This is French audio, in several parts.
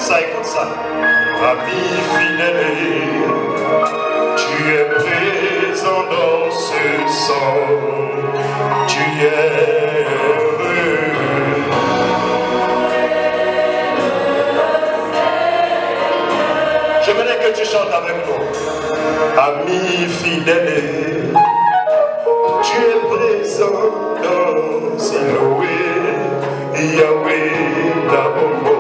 ça, écoute ça. Ami fidèle, tu es présent dans ce sang, tu es heureux. Je voudrais que tu chantes avec nous. Ami fidèle, tu es présent dans ce loué, Yahweh, Nabomo,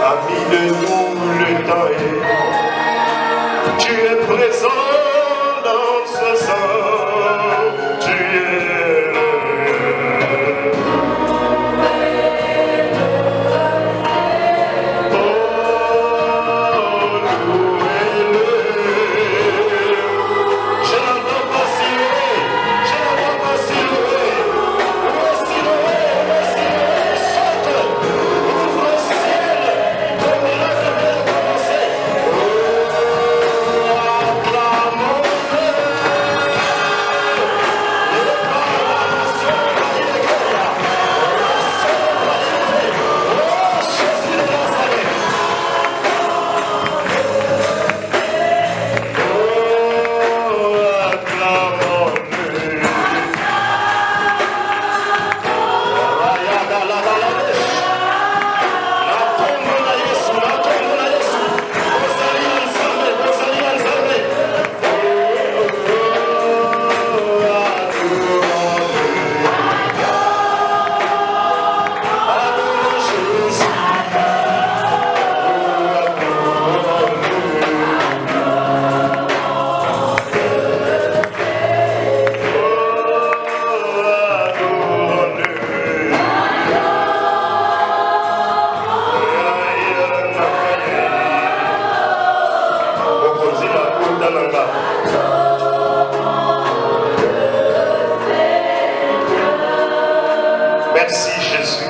ami de tout le temps, tu es présent dans ce sang, tu es Merci Jésus.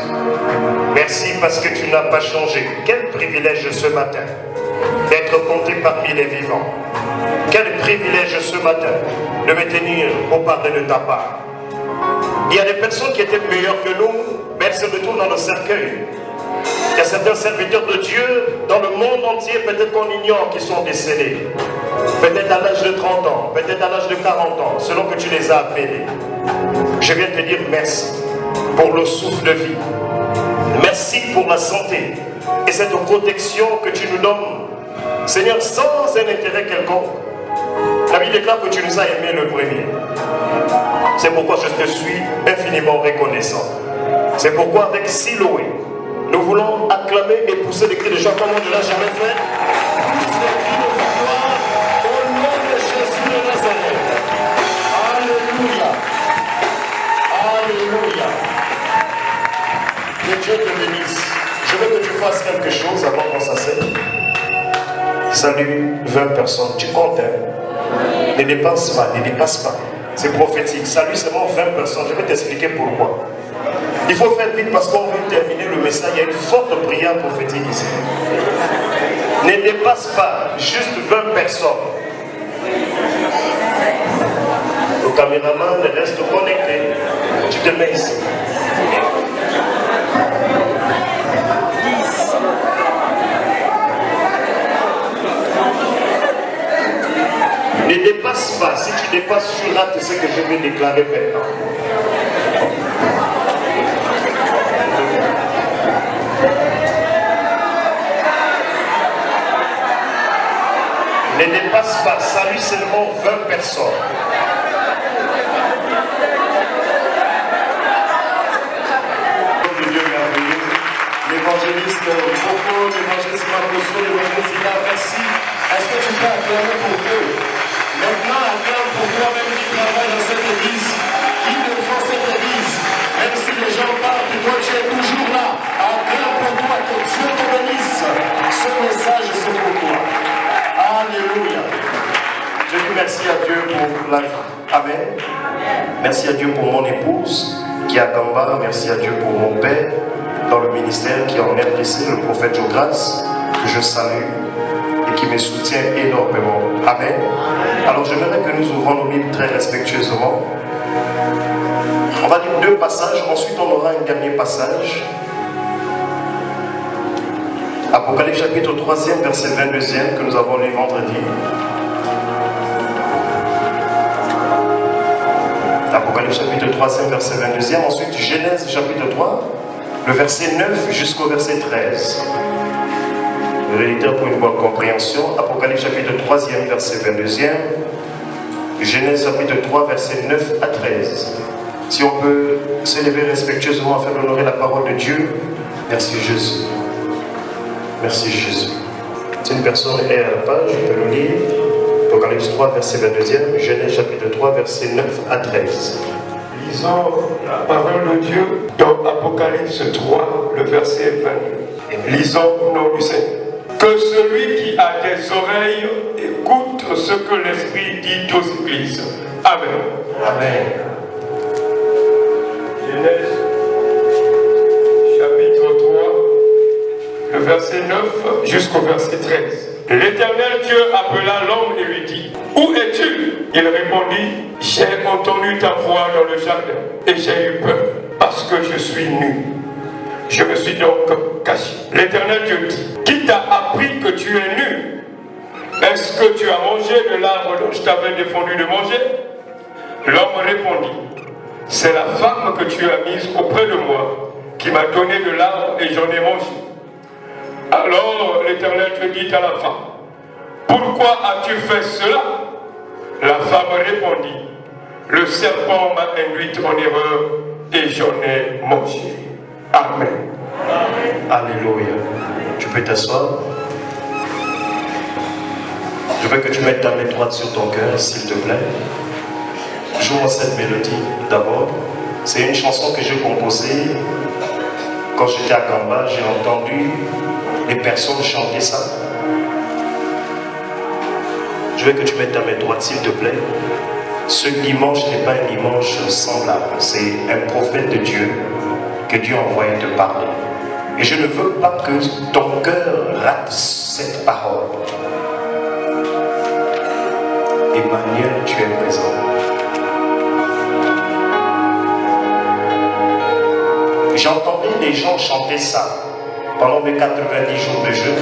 Merci parce que tu n'as pas changé. Quel privilège ce matin d'être compté parmi les vivants. Quel privilège ce matin de me tenir au parler de ta part. Il y a des personnes qui étaient meilleures que nous, mais elles se retrouvent dans le cercueil. Il y a certains serviteurs de Dieu dans le monde entier, peut-être qu'on ignore, qui sont décédés. Peut-être à l'âge de 30 ans, peut-être à l'âge de 40 ans, selon que tu les as appelés. Je viens te dire merci pour le souffle de vie. Merci pour la santé et cette protection que tu nous donnes, Seigneur, sans un intérêt quelconque. La Bible déclare que tu nous as aimés le premier. C'est pourquoi je te suis infiniment reconnaissant. C'est pourquoi avec Siloé, nous voulons acclamer et pousser des cris de joie comme on ne l'a jamais fait. Pousse les cris de victoire au nom de Jésus de Nazareth. Alléluia. Alléluia. Que Dieu te bénisse. Je veux que tu fasses quelque chose avant qu'on s'asseye. Salut 20 personnes. Tu comptes, hein? Ne dépasse pas, ne dépasse pas. C'est prophétique. Salut seulement 20 personnes. Je vais t'expliquer pourquoi. Il faut faire vite parce qu'on veut terminer le message. Il y a une forte prière prophétique ici. Ne dépasse pas, juste 20 personnes. Le caméraman reste connecté. Tu te mets ici. Ne dépasse pas. Si tu dépasses, tu rates ce que je vais déclarer maintenant. Ne dépasse pas. Salut seulement 20 personnes. Dieu merveilleux. L'évangéliste Boko, l'évangéliste Makoso, l'évangéliste Ida, merci. Est-ce que tu peux acclamer pour eux? Maintenant, acclame pour toi-même qui travaille dans cette église, qui défend cette église. Même si les gens parlent de toi, tu es toujours là. Acclame pour toi, que Dieu te bénisse. Ce message, c'est pour toi. Alléluia. Je dis merci à Dieu pour la vie. Amen. Merci à Dieu pour mon épouse qui est à Gamba. Merci à Dieu pour mon père dans le ministère qui est en RDC, le prophète Jogras, que je salue et qui me soutient énormément. Amen. Alors j'aimerais que nous ouvrons nos Bibles très respectueusement. On va lire 2 passages, ensuite on aura un dernier passage. Apocalypse chapitre 3e, verset 22e que nous avons lu vendredi. Apocalypse chapitre 3e, verset 22e. Ensuite Genèse chapitre 3, le verset 9 jusqu'au verset 13. Le lecteur pour une bonne compréhension. Apocalypse chapitre 3e, verset 22e. Genèse chapitre 3, verset 9 à 13. Si on peut s'élever respectueusement afin d'honorer la parole de Dieu. Merci Jésus. Merci Jésus. Si une personne est à la page, je peux le lire. Apocalypse 3, verset 22e. Genèse chapitre 3, verset 9 à 13. Lisons la parole de Dieu dans Apocalypse 3, le verset 22. Lisons au nom du Seigneur. Que celui qui a des oreilles écoute ce que l'Esprit dit aux églises. Amen. Amen. Genèse chapitre 3, le verset 9 jusqu'au verset 13. L'Éternel Dieu appela l'homme et lui dit: Où es-tu? Il répondit: J'ai entendu ta voix dans le jardin et j'ai eu peur parce que je suis nu. Je me suis donc caché. L'Éternel Dieu dit: Qui t'a appris que tu es nu? Est-ce que tu as mangé de l'arbre dont je t'avais défendu de manger? L'homme répondit: C'est la femme que tu as mise auprès de moi qui m'a donné de l'arbre et j'en ai mangé. Alors l'Éternel Dieu dit à la femme: Pourquoi as-tu fait cela? La femme répondit: Le serpent m'a induite en erreur et j'en ai mangé. Amen. Alléluia. Tu peux t'asseoir. Je veux que tu mettes ta main droite sur ton cœur, s'il te plaît. Joue-moi cette mélodie d'abord. C'est une chanson que j'ai composée quand j'étais à Kamba. J'ai entendu des personnes chanter ça. Je veux que tu mettes ta main droite, s'il te plaît. Ce dimanche n'est pas un dimanche semblable. C'est un prophète de Dieu que Dieu a envoyé te parler. Et je ne veux pas que ton cœur rate cette parole. Emmanuel, tu es présent. J'entendais les gens chanter ça pendant mes 90 jours de jeûne.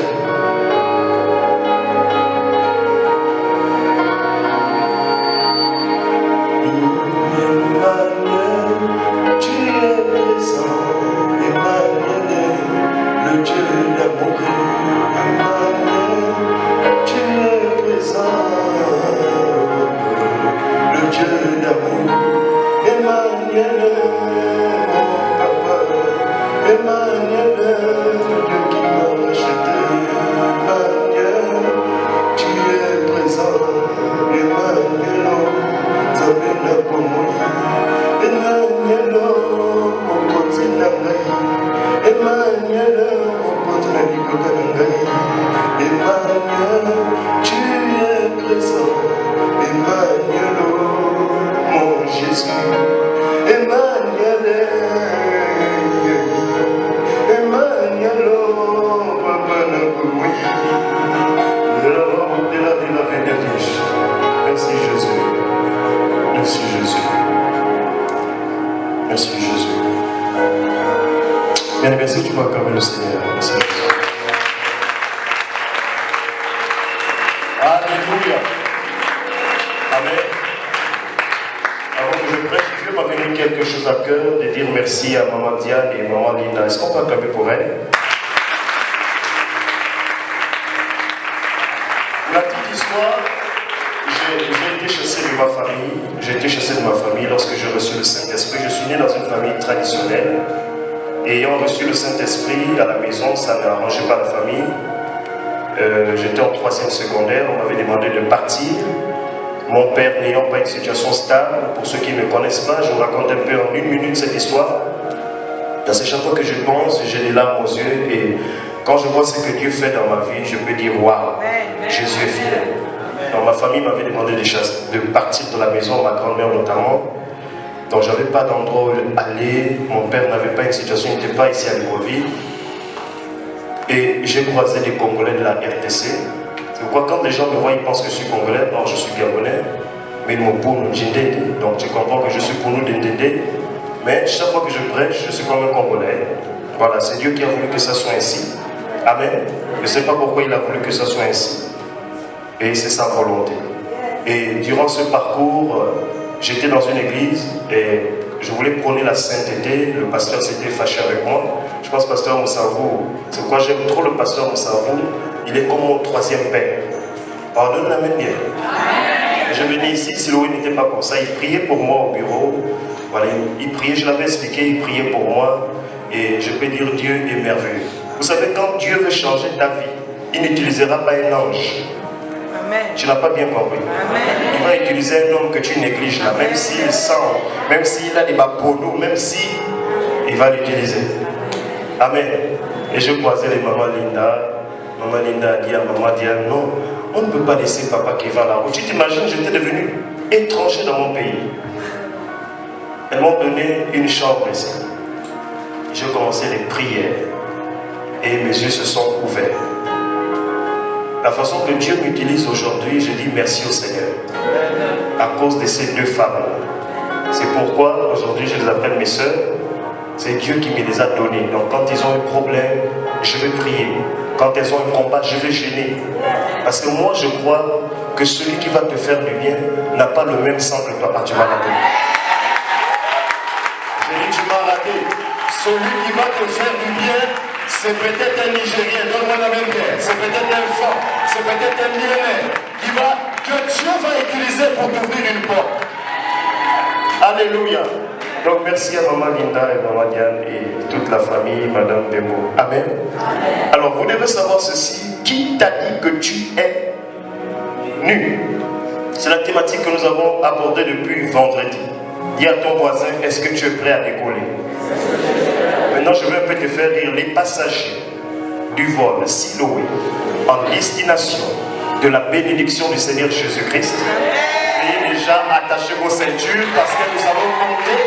Merci, tu m'as acclamé le Seigneur. Merci. Alléluia. Amen. Avant que je prêche, Dieu m'a venu quelque chose à cœur de dire merci à Maman Diane et Maman Linda. Est-ce qu'on peut acclamer pour elle? La petite histoire, j'ai été chassé de ma famille. J'ai été chassé de ma famille lorsque j'ai reçu le Saint-Esprit. Je suis né dans une famille traditionnelle. Et ayant reçu le Saint-Esprit à la maison, ça ne m'arrangeait pas la famille. J'étais en 3e secondaire, on m'avait demandé de partir. Mon père n'ayant pas une situation stable, pour ceux qui ne me connaissent pas, je vous raconte un peu en 1 minute cette histoire. Dans ces chaque fois que je pense, j'ai des larmes aux yeux et quand je vois ce que Dieu fait dans ma vie, je peux dire waouh, Jésus est fidèle. Donc ma famille m'avait demandé de partir de la maison, ma grand-mère notamment. Donc j'avais pas d'endroit où aller, mon père n'avait pas une situation, il n'était pas ici à Libreville. Et j'ai croisé des Congolais de la RTC. C'est pourquoi quand les gens me voient, ils pensent que je suis Congolais, or je suis Gabonais. Mais mon pour nous, donc tu comprends que je suis pour nous d'Indédé. Mais chaque fois que je prêche, je suis comme un Congolais. Voilà, c'est Dieu qui a voulu que ça soit ainsi. Amen. Je ne sais pas pourquoi il a voulu que ça soit ainsi. Et c'est sa volonté. Et durant ce parcours, j'étais dans une église et je voulais prôner la sainteté. Le pasteur s'était fâché avec moi. Je pense pasteur Moussavou, c'est pourquoi j'aime trop le pasteur Moussavou. Il est comme mon troisième père. Pardonne la même bien. Je venais ici, si Louis n'était pas comme ça, il priait pour moi au bureau. Voilà, il priait, je l'avais expliqué, il priait pour moi. Et je peux dire Dieu est merveilleux. Vous savez, quand Dieu veut changer ta vie, il n'utilisera pas un ange. Amen. Tu n'as pas bien compris. Amen. Il va utiliser un homme que tu négliges là, même s'il sent, même s'il a des bapolos, même si il va l'utiliser. Amen. Et je croisais les mamans Linda. Maman Linda a dit à maman Diane, non, on ne peut pas laisser papa qui va là-haut. Tu t'imagines, j'étais devenu étranger dans mon pays. Elles m'ont donné une chambre ici. J'ai commencé les prières et mes yeux se sont ouverts. La façon que Dieu m'utilise aujourd'hui, je dis merci au Seigneur à cause de ces deux femmes. C'est pourquoi aujourd'hui je les appelle mes soeurs. C'est Dieu qui me les a données. Donc quand ils ont un problème, je vais prier. Quand elles ont un combat, je vais gêner. Parce que moi je crois que celui qui va te faire du bien n'a pas le même sang que toi. Ah, tu m'as raté. J'ai dit tu m'as raté. Celui qui va te faire du bien, c'est peut-être un Nigérien, donne-moi la même guerre. C'est peut-être un fort, c'est peut-être un millénaire que Dieu va utiliser pour t'ouvrir une porte. Alléluia. Donc merci à maman Linda et maman Diane et toute la famille, madame Debo. Amen. Amen. Alors vous devez savoir ceci. Qui t'a dit que tu es nu? C'est la thématique que nous avons abordée depuis vendredi. Dis à ton voisin, est-ce que tu es prêt à décoller? Maintenant, je vais un peu te faire lire les passagers du vol Siloé en destination de la bénédiction du Seigneur Jésus-Christ. Veuillez déjà attacher vos ceintures parce que nous allons monter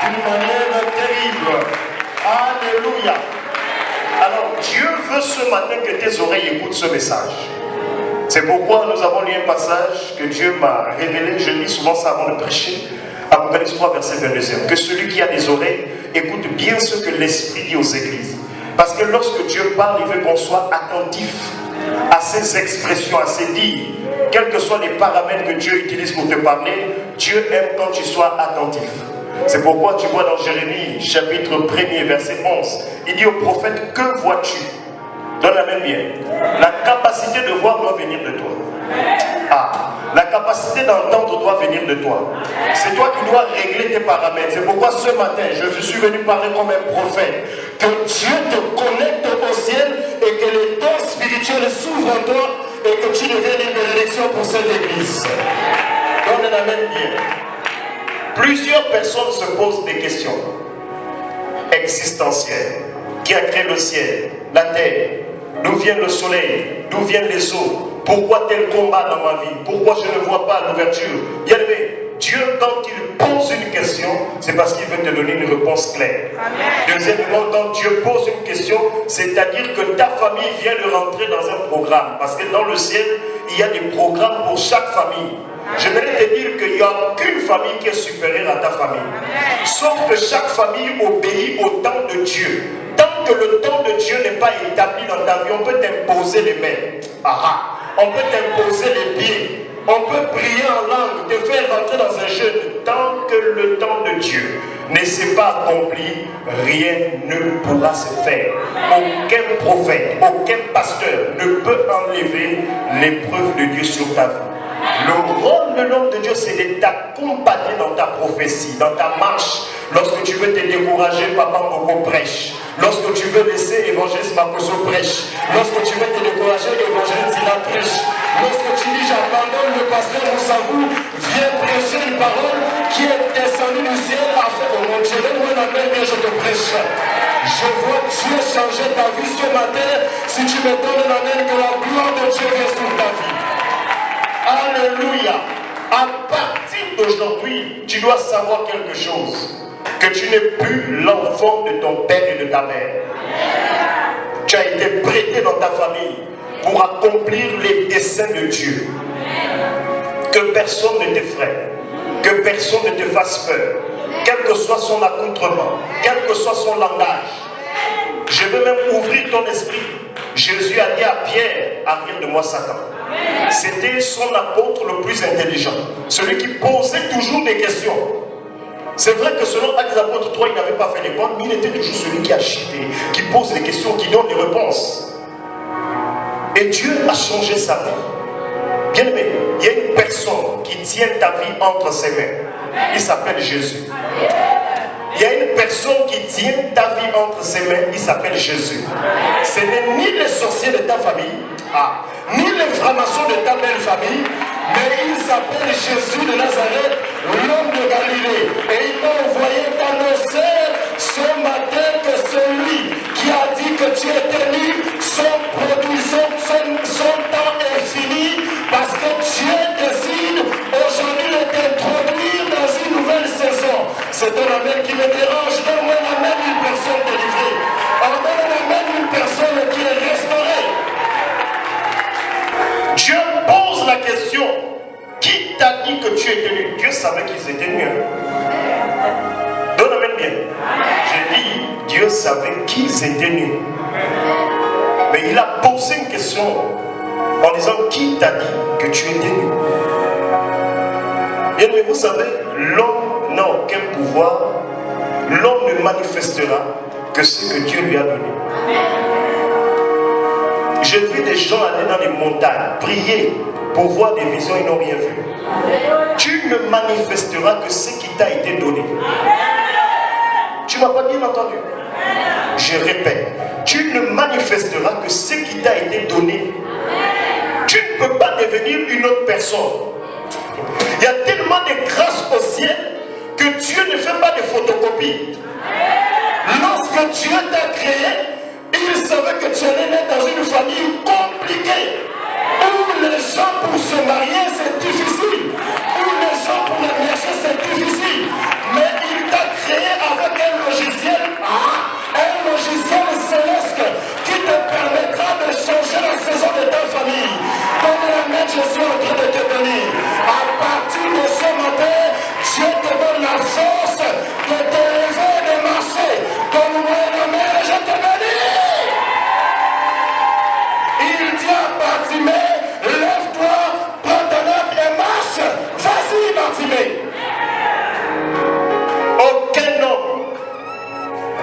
d'une manière terrible. Alléluia. Alors, Dieu veut ce matin que tes oreilles écoutent ce message. C'est pourquoi nous avons lu un passage que Dieu m'a révélé. Je lis souvent ça avant de prêcher. Apocalypse 3, verset 22. Que celui qui a des oreilles écoute bien ce que l'Esprit dit aux églises. Parce que lorsque Dieu parle, il veut qu'on soit attentif à ses expressions, à ses dires. Quels que soient les paramètres que Dieu utilise pour te parler, Dieu aime quand tu sois attentif. C'est pourquoi tu vois dans Jérémie, chapitre 1er, verset 11, il dit au prophète, que vois-tu? Donne la même bien. La capacité de voir doit venir de toi. Ah, la capacité d'entendre doit venir de toi. C'est toi qui dois régler tes paramètres. C'est pourquoi ce matin, je suis venu parler comme un prophète. Que Dieu te connecte au ciel et que les dons spirituels s'ouvrent en toi et que tu deviennes une bénédiction pour cette église. Donne la même bien. Plusieurs personnes se posent des questions existentielles. Qui a créé le ciel, la terre? D'où vient le soleil? D'où viennent les eaux? Pourquoi tel combat dans ma vie? Pourquoi je ne vois pas l'ouverture? Bien aimé, Dieu, quand il pose une question, c'est parce qu'il veut te donner une réponse claire. Amen. Deuxièmement, quand Dieu pose une question, c'est-à-dire que ta famille vient de rentrer dans un programme. Parce que dans le ciel, il y a des programmes pour chaque famille. Je voulais te dire qu'il n'y a aucune famille qui est supérieure à ta famille. Amen. Sauf que chaque famille obéit au temps de Dieu. Tant que le temps de Dieu n'est pas établi dans ta vie, on peut t'imposer les mains. On peut t'imposer les pieds. On peut prier en langue, te faire rentrer dans un jeûne. Tant que le temps de Dieu ne s'est pas accompli, rien ne pourra se faire. Aucun prophète, aucun pasteur ne peut enlever l'épreuve de Dieu sur ta vie. Le rôle de l'homme de Dieu, c'est de t'accompagner dans ta prophétie, dans ta marche. Lorsque tu veux te décourager, Papa Moko prêche. Lorsque tu veux laisser évangéliste Makoso prêche. Lorsque tu veux te décourager, évangéliste Zila prêche. Lorsque tu dis j'abandonne le pasteur Moussavou, viens prêcher une parole qui est descendue du ciel afin de mon Dieu. Donne-moi la main que je te prêche. Je vois Dieu changer ta vie ce matin. Si tu me donnes la main, que la gloire de Dieu vienne sur ta vie. Alléluia. À partir d'aujourd'hui, tu dois savoir quelque chose. Que tu n'es plus l'enfant de ton père et de ta mère. Tu as été prêté dans ta famille pour accomplir les desseins de Dieu. Que personne ne t'effraie. Que personne ne te fasse peur. quel que soit son accoutrement, quel que soit son langage. Je veux même ouvrir ton esprit. Jésus a dit à Pierre, arrière de moi Satan. C'était son apôtre le plus intelligent, celui qui posait toujours des questions. C'est vrai que selon Actes des Apôtres 3, il n'avait pas fait l'école, mais il était toujours celui qui a chuté, qui pose des questions, qui donne des réponses. Et Dieu a changé sa vie. Bien aimé, il y a une personne qui tient ta vie entre ses mains. Il s'appelle Jésus. Il y a une personne qui tient ta vie entre ses mains. Il s'appelle Jésus. Ce n'est ni les sorciers de ta famille, ni les francs-maçons de ta belle famille, mais il s'appelle Jésus de Nazareth, l'homme de Galilée. Et il m'a envoyé t'annoncer ce matin que celui qui a dit que tu étais nu, son temps est fini, parce que Dieu décide aujourd'hui de t'introduire dans une nouvelle saison. C'est un amen qui me dérange. Donne-moi un amen d'une personne délivrée. Alors donne un amen d'une personne qui est restaurée. Dieu pose la question, qui t'a dit que tu étais nu? Dieu savait qu'ils étaient nus. Donne amen bien. J'ai dit, Dieu savait qu'ils étaient nus. Mais il a posé une question en disant, qui t'a dit que tu étais nu? Bien, mais vous savez, l'homme n'a aucun pouvoir. L'homme ne manifestera que ce que Dieu lui a donné. J'ai vu des gens aller dans les montagnes, prier pour voir des visions, ils n'ont rien vu. Tu ne manifesteras que ce qui t'a été donné. Tu ne m'as pas bien entendu? Je répète, tu ne manifesteras que ce qui t'a été donné. Tu ne peux pas devenir une autre personne. Il y a tellement de grâce au ciel que Dieu ne fait pas de photocopie. Lorsque Dieu t'a créé, il savait que tu allais naître dans une famille compliquée, où les gens pour se marier c'est difficile, où les gens pour les marier c'est difficile. Mais il t'a créé avec un logiciel céleste qui te permettra de changer la saison de ta famille. Donne la main, je suis en train de te bénir. À partir de ce matin, Dieu te donne la force de te lever et de marcher. Donne-moi la main, je te bénis. Il dit à Bartimée, lève-toi, prends ta nappe et marche. Vas-y, Bartimée. Aucun homme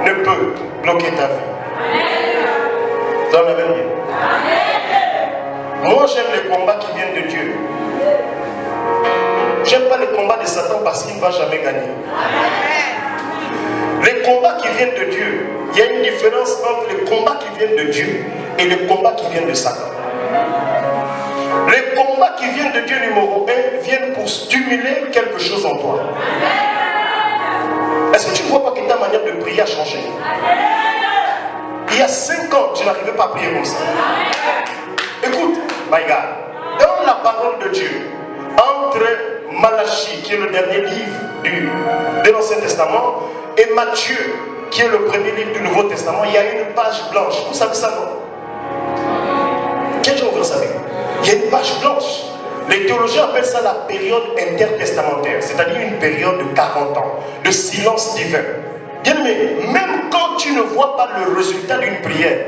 ne peut bloquer ta vie. Dans l'avenir. Moi, j'aime les combats qui viennent de Dieu. J'aime pas les combats de Satan parce qu'il ne va jamais gagner. Les combats qui viennent de Dieu, il y a une différence entre les combats qui viennent de Dieu et les combats qui viennent de Satan. Les combats qui viennent de Dieu numéro 1 viennent pour stimuler quelque chose en toi. Est-ce que tu ne vois pas que ta manière de prier a changé? Il y a 5 ans, je n'arrivais pas à prier comme ça. Écoute, my God, dans la parole de Dieu, entre Malachie, qui est le dernier livre de l'Ancien Testament, et Matthieu, qui est le premier livre du Nouveau Testament, il y a une page blanche. Vous savez ça, non? Quel jour vous le savez? Il y a une page blanche. Les théologiens appellent ça la période intertestamentaire, c'est-à-dire une période de 40 ans, de silence divin. Bien aimé, même quand tu ne vois pas le résultat d'une prière,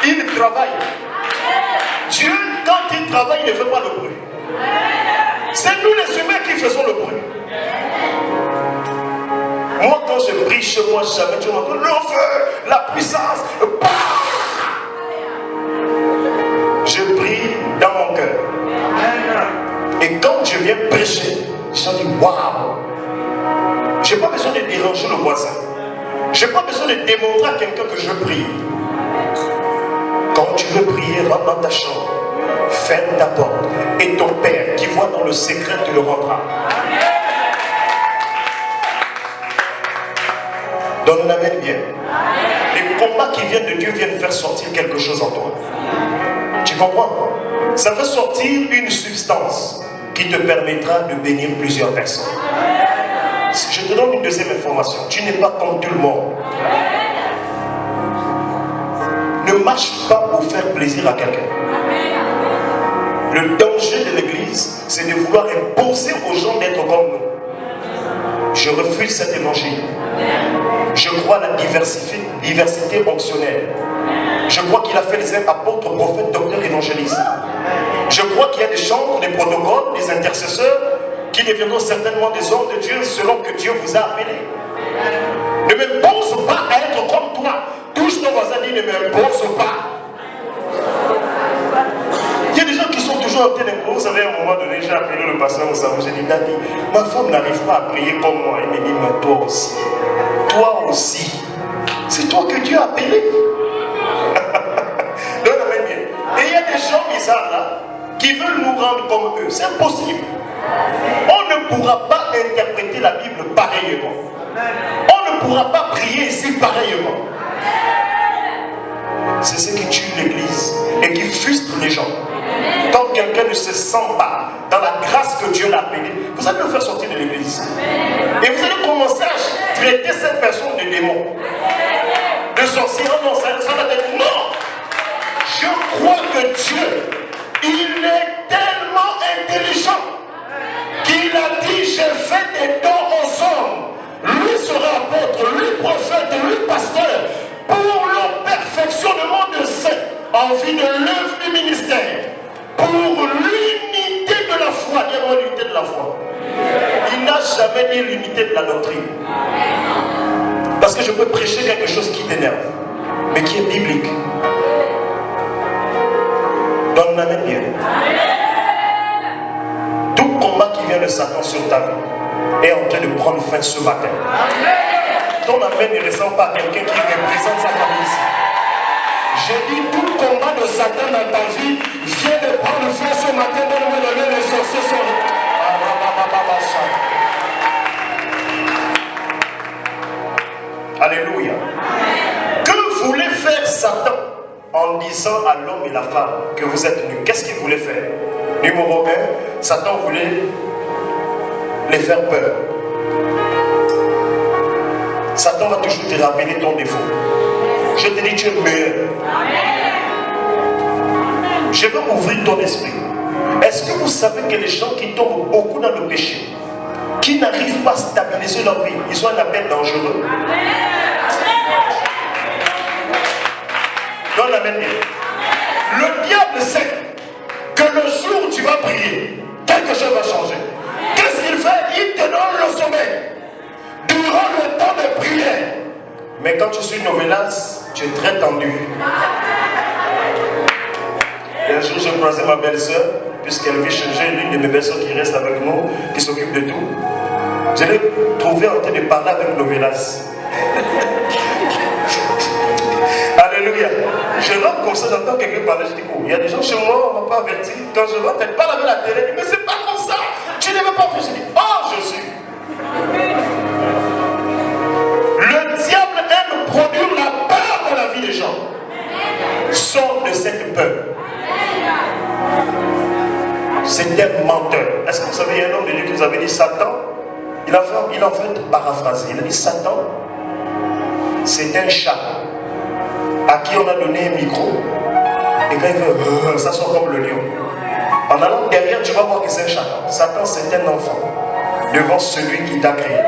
il travaille. Dieu, quand il travaille, il ne fait pas le bruit. C'est nous les humains qui faisons le bruit. Moi, quand je prie chez moi, jamais tu m'entends le feu, la puissance. Bah! Je prie dans mon cœur. Et quand je viens prêcher, je me dis waouh! Je n'ai pas besoin de déranger le voisin. Je n'ai pas besoin de démontrer à quelqu'un que je prie. Quand tu veux prier, rentre dans ta chambre, ferme ta porte, et ton Père qui voit dans le secret te le rendra. Donne la main bien. Les combats qui viennent de Dieu viennent faire sortir quelque chose en toi. Tu comprends? Ça fait sortir une substance qui te permettra de bénir plusieurs personnes. Je te donne une deuxième information. Tu n'es pas comme tout le monde. Ne marche pas pour faire plaisir à quelqu'un. Le danger de l'église, c'est de vouloir imposer aux gens d'être comme nous. Je refuse cet évangile. Je crois à la diversité fonctionnelle. Je crois qu'il a fait les apôtres, prophètes, docteurs, évangélistes. Je crois qu'il y a des chantres, des protocoles, des intercesseurs qui deviendront certainement des hommes de Dieu selon que Dieu vous a appelés. Ne m'impose pas à être comme toi. Touche ton voisin, dit ne m'impose pas. Il y a des gens qui sont toujours en train de... Vous savez, à un moment donné, j'ai appelé le pasteur au salon. J'ai dit, Daddy, ma femme n'arrive pas à prier comme moi. Il me dit, mais toi aussi. Toi aussi. C'est toi que Dieu a appelé. Et il y a des gens bizarres là qui veulent nous rendre comme eux. C'est impossible. On ne pourra pas interpréter la Bible pareillement. On ne pourra pas prier ici pareillement. C'est ce qui tue l'église et qui frustre les gens. Quand quelqu'un ne se sent pas dans la grâce que Dieu l'a appelé, vous allez le faire sortir de l'église. Et vous allez commencer à traiter cette personne de démon, de sorcier. Non, ça va être non. Je crois que Dieu, il est tellement intelligent qu'il a dit, j'ai fait des dons aux hommes. Lui sera apôtre, lui prophète, lui pasteur, pour le perfectionnement de ceux en vue de l'œuvre du ministère, pour l'unité de la foi. Dis-moi l'unité de la foi. Il n'a jamais dit l'unité de la doctrine. Parce que je peux prêcher quelque chose qui t'énerve, mais qui est biblique. Donne la même bien. Tout combat qui vient de Satan sur ta vie est en train de prendre fin ce matin. Ton amen ne ressemble pas à quelqu'un qui représente sa famille ici. J'ai dit tout combat de Satan dans ta vie vient de prendre fin ce matin. Donne-moi le même exorcisme. Alléluia. Que voulait faire Satan en disant à l'homme et la femme que vous êtes nus? Qu'est-ce qu'il voulait faire? Numéro 1, Satan voulait les faire peur. Satan va toujours te rappeler ton défaut. Je te dis, tu es meilleur. Je veux ouvrir ton esprit. Est-ce que vous savez que les gens qui tombent beaucoup dans le péché, qui n'arrivent pas à stabiliser leur vie, ils ont un appel dangereux? Donne la même. Le diable sait que le jour où tu vas prier, quelque chose va changer. Qu'est-ce qu'il fait? Il te donne le sommeil durant le temps de prière. Mais quand tu suis novelas, tu es très tendu. Et un jour, j'ai croisé ma belle-sœur, puisqu'elle vit changer, l'une de mes belles-sœurs qui reste avec nous, qui s'occupe de tout. Je l'ai trouvée en train de parler avec novelas. Alléluia. Je rentre comme ça, j'entends quelqu'un parler, je dis, oh, il y a des gens chez moi, on ne m'a pas averti. Quand je vois, tu parles avec la télé, mais c'est pas comme ça. Tu ne veux pas faire. Je dis, oh, je suis. Le diable aime produire la peur dans la vie des gens. Sors de cette peur. C'est un menteur. Est-ce que vous savez, il y a un homme de Dieu qui vous avait dit Satan? Il a en fait paraphrasé. Il a dit Satan, c'est un chat à qui on a donné un micro. Et quand il veut, ça sort comme le lion. En allant derrière, tu vas voir que c'est un chat. Satan, c'est un enfant devant celui qui t'a créé.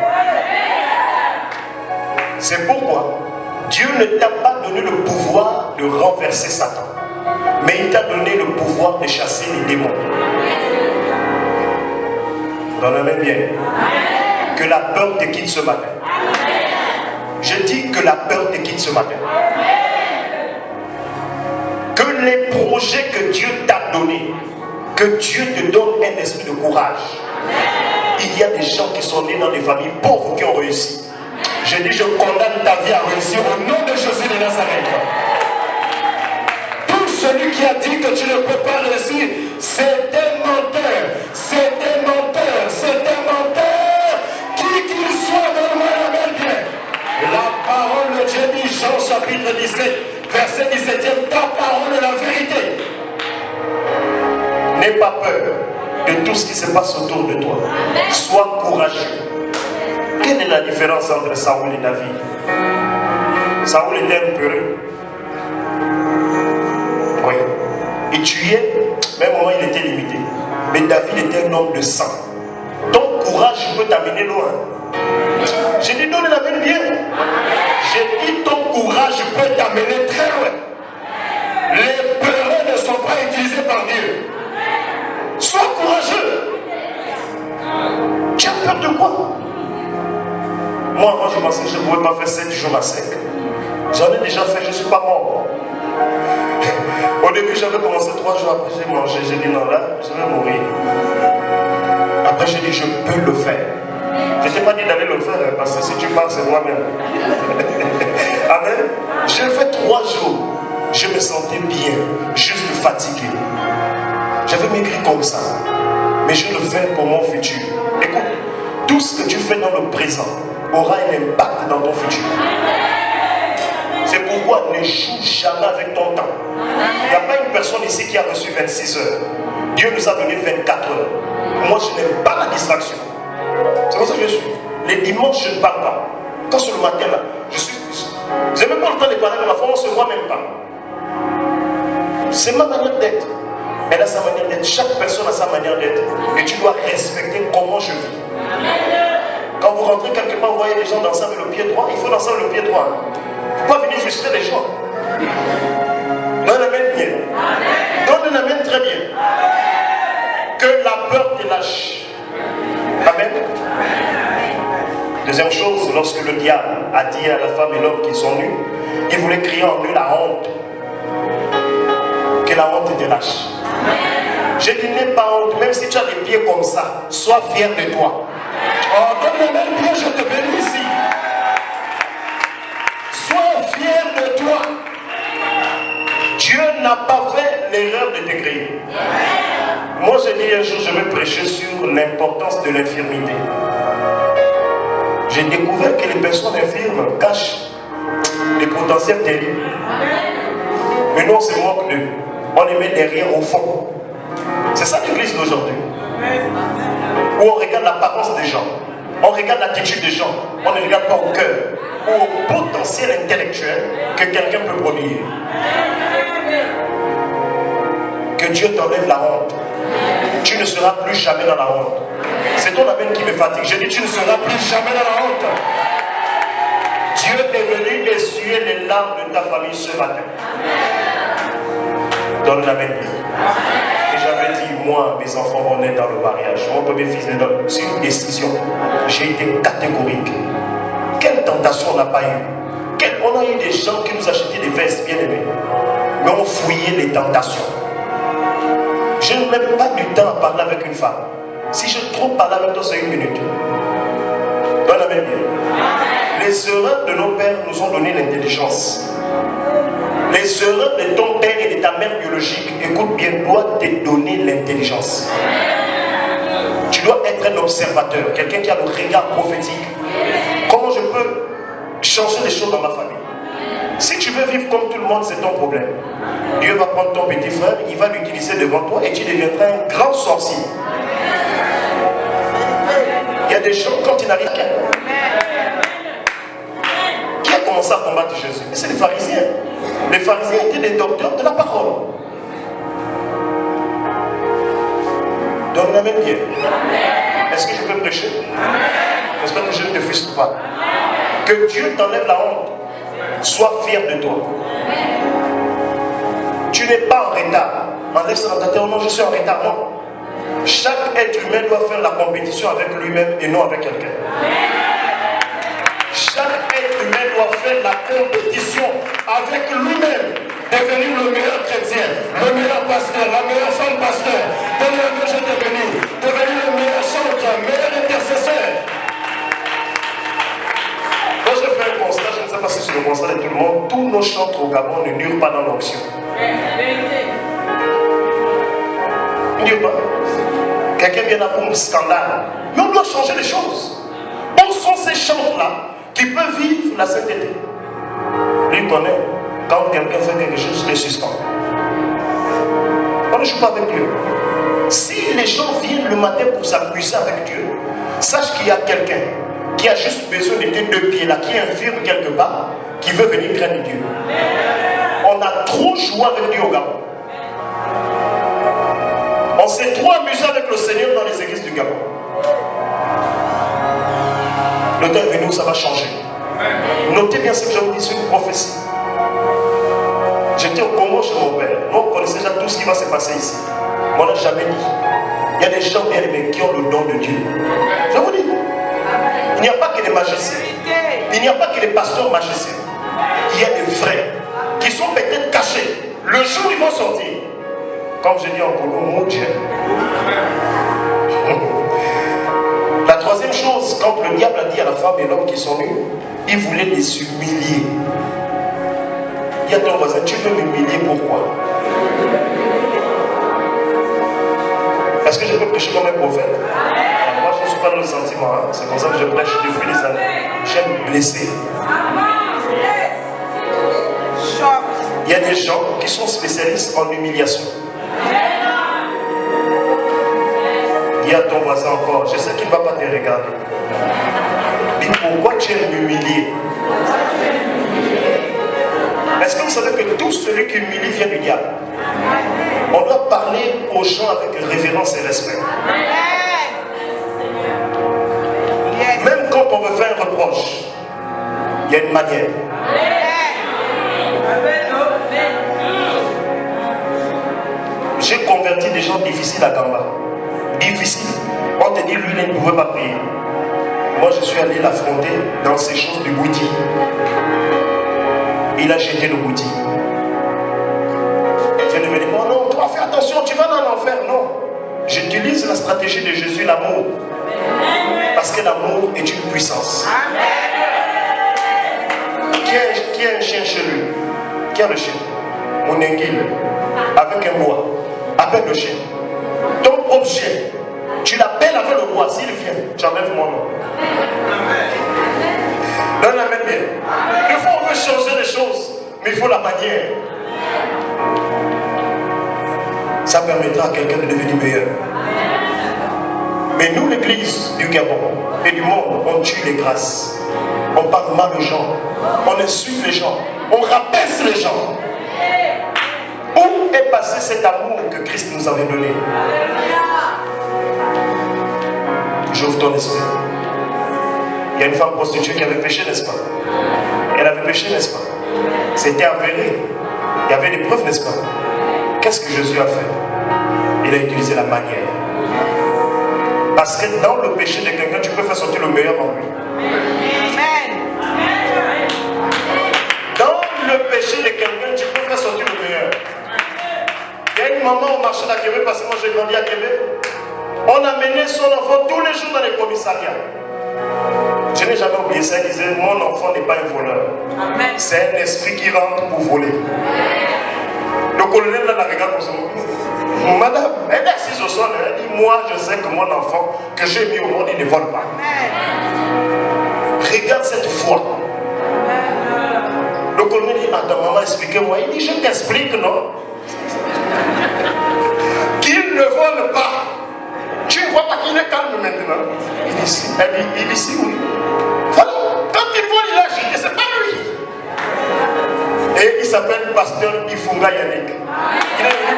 C'est pourquoi Dieu ne t'a pas donné le pouvoir de renverser Satan, mais il t'a donné le pouvoir de chasser les démons. Dans la même bien. Que la peur te quitte ce matin. Je dis que la peur te quitte ce matin. Que les projets que Dieu t'a donnés, que Dieu te donne un esprit de courage. Il y a des gens qui sont nés dans des familles pauvres qui ont réussi. Je dis, je condamne ta vie à réussir au nom de Jésus de Nazareth. Tout celui qui a dit que tu ne peux pas réussir, c'est un menteur. C'est un menteur. C'est un menteur. Qui qu'il soit, donne-moi la main bien. La parole de Dieu dit, Jean chapitre 17, verset 17e, ta parole est la vérité. N'aie pas peur de tout ce qui se passe autour de toi. Sois courageux. Quelle est la différence entre Saoul et David? Saoul était un peureux. Oui. Il tuait, même au moment il était limité. Mais David était un homme de sang. Ton courage peut t'amener loin. peur de quoi? Moi, avant, je pensais que je ne pouvais pas faire 7 jours à sec. J'en ai déjà fait, je ne suis pas mort. Au début, j'avais commencé 3 jours, après j'ai mangé. J'ai dit non, là, je vais mourir. Après, j'ai dit, je peux le faire. Je ne t'ai pas dit d'aller le faire, parce que si tu pars, c'est moi-même. Amen. J'ai fait 3 jours. Je me sentais bien, juste fatigué. J'avais maigri comme ça. Mais je le fais pour mon futur. Écoute, tout ce que tu fais dans le présent aura un impact dans ton futur. C'est pourquoi ne joue jamais avec ton temps. Il n'y a pas une personne ici qui a reçu 26 heures. Dieu nous a donné 24 heures. Moi, je n'aime pas la distraction. C'est comme ça que je suis. Les dimanches, je ne parle pas. Quand c'est le matin, là, je n'ai même pas le temps de parler avec ma femme, on ne se voit même pas. C'est ma manière d'être. Elle a sa manière d'être. Chaque personne a sa manière d'être. Et tu dois respecter comment je vis. Quand vous rentrez quelque part, vous voyez les gens danser avec le pied droit, il faut danser avec le pied droit. Il ne faut pas venir frustrer les gens. Donne un amen bien. Donne un amen très bien. Que la peur te lâche. Amen. Deuxième chose, lorsque le diable a dit à la femme et l'homme qu'ils sont nus, il voulait crier en eux la honte. Que la honte te lâche. Je dis, n'aie pas honte, même si tu as des pieds comme ça, sois fier de toi. Oh, donne le même pied, je te bénis ici. Sois fier de toi. Dieu n'a pas fait l'erreur de te créer. Moi, j'ai dit un jour, je vais prêcher sur l'importance de l'infirmité. J'ai découvert que les personnes infirmes cachent des potentiels terribles. Mais nous, on se moque d'eux. On les met derrière au fond. C'est ça l'église d'aujourd'hui. Où on regarde l'apparence des gens. On regarde l'attitude des gens. On ne regarde pas au cœur ou au potentiel intellectuel que quelqu'un peut produire. Que Dieu t'enlève la honte. Tu ne seras plus jamais dans la honte. C'est ton amen qui me fatigue. Je dis, tu ne seras plus jamais dans la honte. Dieu est venu essuyer les larmes de ta famille ce matin. Donne l'amen. Et j'avais dit, moi, mes enfants vont naître dans le mariage. Mon premier fils naît dans... C'est une décision. J'ai été catégorique. Quelle tentation on n'a pas eu? On a eu des gens qui nous achetaient des vestes bien aimées. Mais on fouillait les tentations. Je ne mets pas du temps à parler avec une femme. Si je trop parle avec toi, c'est 1 minute. Donne la même bien. Les erreurs de nos pères nous ont donné l'intelligence. Les erreurs de ton père et de ta mère biologique, écoute bien, doivent te donner l'intelligence. Tu dois être un observateur, quelqu'un qui a le regard prophétique. Comment je peux changer les choses dans ma famille? Si tu veux vivre comme tout le monde, c'est ton problème. Dieu va prendre ton petit frère, il va l'utiliser devant toi et tu deviendras un grand sorcier. Il y a des gens, quand ils n'arrivent qu'à... Qui a commencé à combattre Jésus? C'est les pharisiens. Les pharisiens étaient des docteurs de la parole. Donc, on amène bien. Est-ce que je peux prêcher? J'espère que je ne te frustre pas. Que Dieu t'enlève la honte. Sois fier de toi. Tu n'es pas en retard. Enlève ça dans ta tête. Non, je suis en retard. Non. Chaque être humain doit faire la compétition avec lui-même et non avec quelqu'un. Chaque être humain doit faire la compétition avec lui-même. Devenir le meilleur chrétien, le meilleur pasteur, la meilleure femme pasteur. Devenir le je t'ai béni. Devenir le meilleur chanteur, le meilleur intercesseur. Quand je fais un constat, je ne sais pas si c'est le constat de tout le monde, tous nos chantres au Gabon ne durent pas dans l'onction. Ils ne durent pas. Quelqu'un vient pour un scandale. Mais on doit changer les choses. Où sont ces chantres-là qui peuvent vivre la sainteté? Lui connaît. Quand quelqu'un fait quelque chose, je les suspends. On ne joue pas avec Dieu. Si les gens viennent le matin pour s'amuser avec Dieu, sache qu'il y a quelqu'un qui a juste besoin de tes 2 pieds là, qui est infirme quelque part, qui veut venir craindre Dieu. On a trop joué avec Dieu au Gabon. On s'est trop amusé avec le Seigneur dans les églises du Gabon. Le temps est venu où ça va changer. Notez bien ce que je vous dis, c'est une prophétie. J'étais au Congo chez mon père. Nous, on connaissait déjà tout ce qui va se passer ici. Mais on n'a jamais dit. Il y a des gens bien aimés qui ont le don de Dieu. Je vous dis. Il n'y a pas que des magiciens. Il n'y a pas que des pasteurs magiciens. Il y a des vrais qui sont peut-être cachés. Le jour où ils vont sortir, comme je dis en Colo, mon Dieu. La troisième chose, quand le diable a dit à la femme et l'homme qui sont nus, il voulait les humilier. Dis à ton voisin, tu veux m'humilier, pourquoi? Est-ce que je peux prêcher comme un prophète? Moi, je ne suis pas dans le sentiment. Hein. C'est pour ça que je prêche depuis des années. J'aime blesser. Il y a des gens qui sont spécialistes en humiliation. Dis à ton voisin encore, je sais qu'il ne va pas te regarder. Dis pourquoi tu aimes m'humilier? Est-ce que vous savez que tout celui qui humilie vient du diable? On doit parler aux gens avec révérence et respect. Même quand on veut faire un reproche, il y a une manière. J'ai converti des gens difficiles à Gamba. Difficiles. On te dit, lui, il ne pouvait pas prier. Moi, je suis allé l'affronter dans ces choses du Bouti. Il a jeté le Bouti. Je ne me dis, oh non, toi, fais attention, tu vas dans l'enfer. Non. J'utilise la stratégie de Jésus, l'amour. Parce que l'amour est une puissance. Qui a un chien chez lui? Qui a le chien? Mon enguile. Avec un bois. Appelle le chien. Ton propre chien. Tu l'appelles avec le bois. S'il vient, tu enlèves mon nom. Donne la main bien. Des fois, on veut changer les choses, mais il faut la manière. Ça permettra à quelqu'un de devenir meilleur. Mais nous, l'église du Gabon et du monde, on tue les grâces. On parle mal aux gens. On insulte les gens. On rabaisse les gens. Où est passé cet amour que Christ nous avait donné? J'ouvre ton esprit. Il y a une femme prostituée qui avait péché, n'est-ce pas? Elle avait péché, n'est-ce pas? C'était avéré. Il y avait des preuves, n'est-ce pas? Qu'est-ce que Jésus a fait? Il a utilisé la manière. Parce que dans le péché de quelqu'un, tu peux faire sortir le meilleur en lui. Dans le péché de quelqu'un, tu peux faire sortir le meilleur. Il y a une maman au marché à Québec, parce que moi j'ai grandi à Québec. On a mené son enfant tous les jours dans les commissariats. Je n'ai jamais oublié ça. Elle disait, mon enfant n'est pas un voleur. C'est un esprit qui rentre pour voler. Le colonel là la regarde comme ça. Madame, elle est assise au sol. Elle dit, moi je sais que mon enfant que j'ai mis au monde, il ne vole pas. Regarde cette foi. Le colonel dit, attends maman, expliquez-moi. Il dit, je t'explique, non? Qu'il ne vole pas. Tu ne vois pas qu'il est calme maintenant? Il dit si. Elle dit, il dit si, oui. Voilà. Quand il vole, il a agité, c'est pas lui. Et il s'appelle pasteur Ifunga Yannick. Il est venu.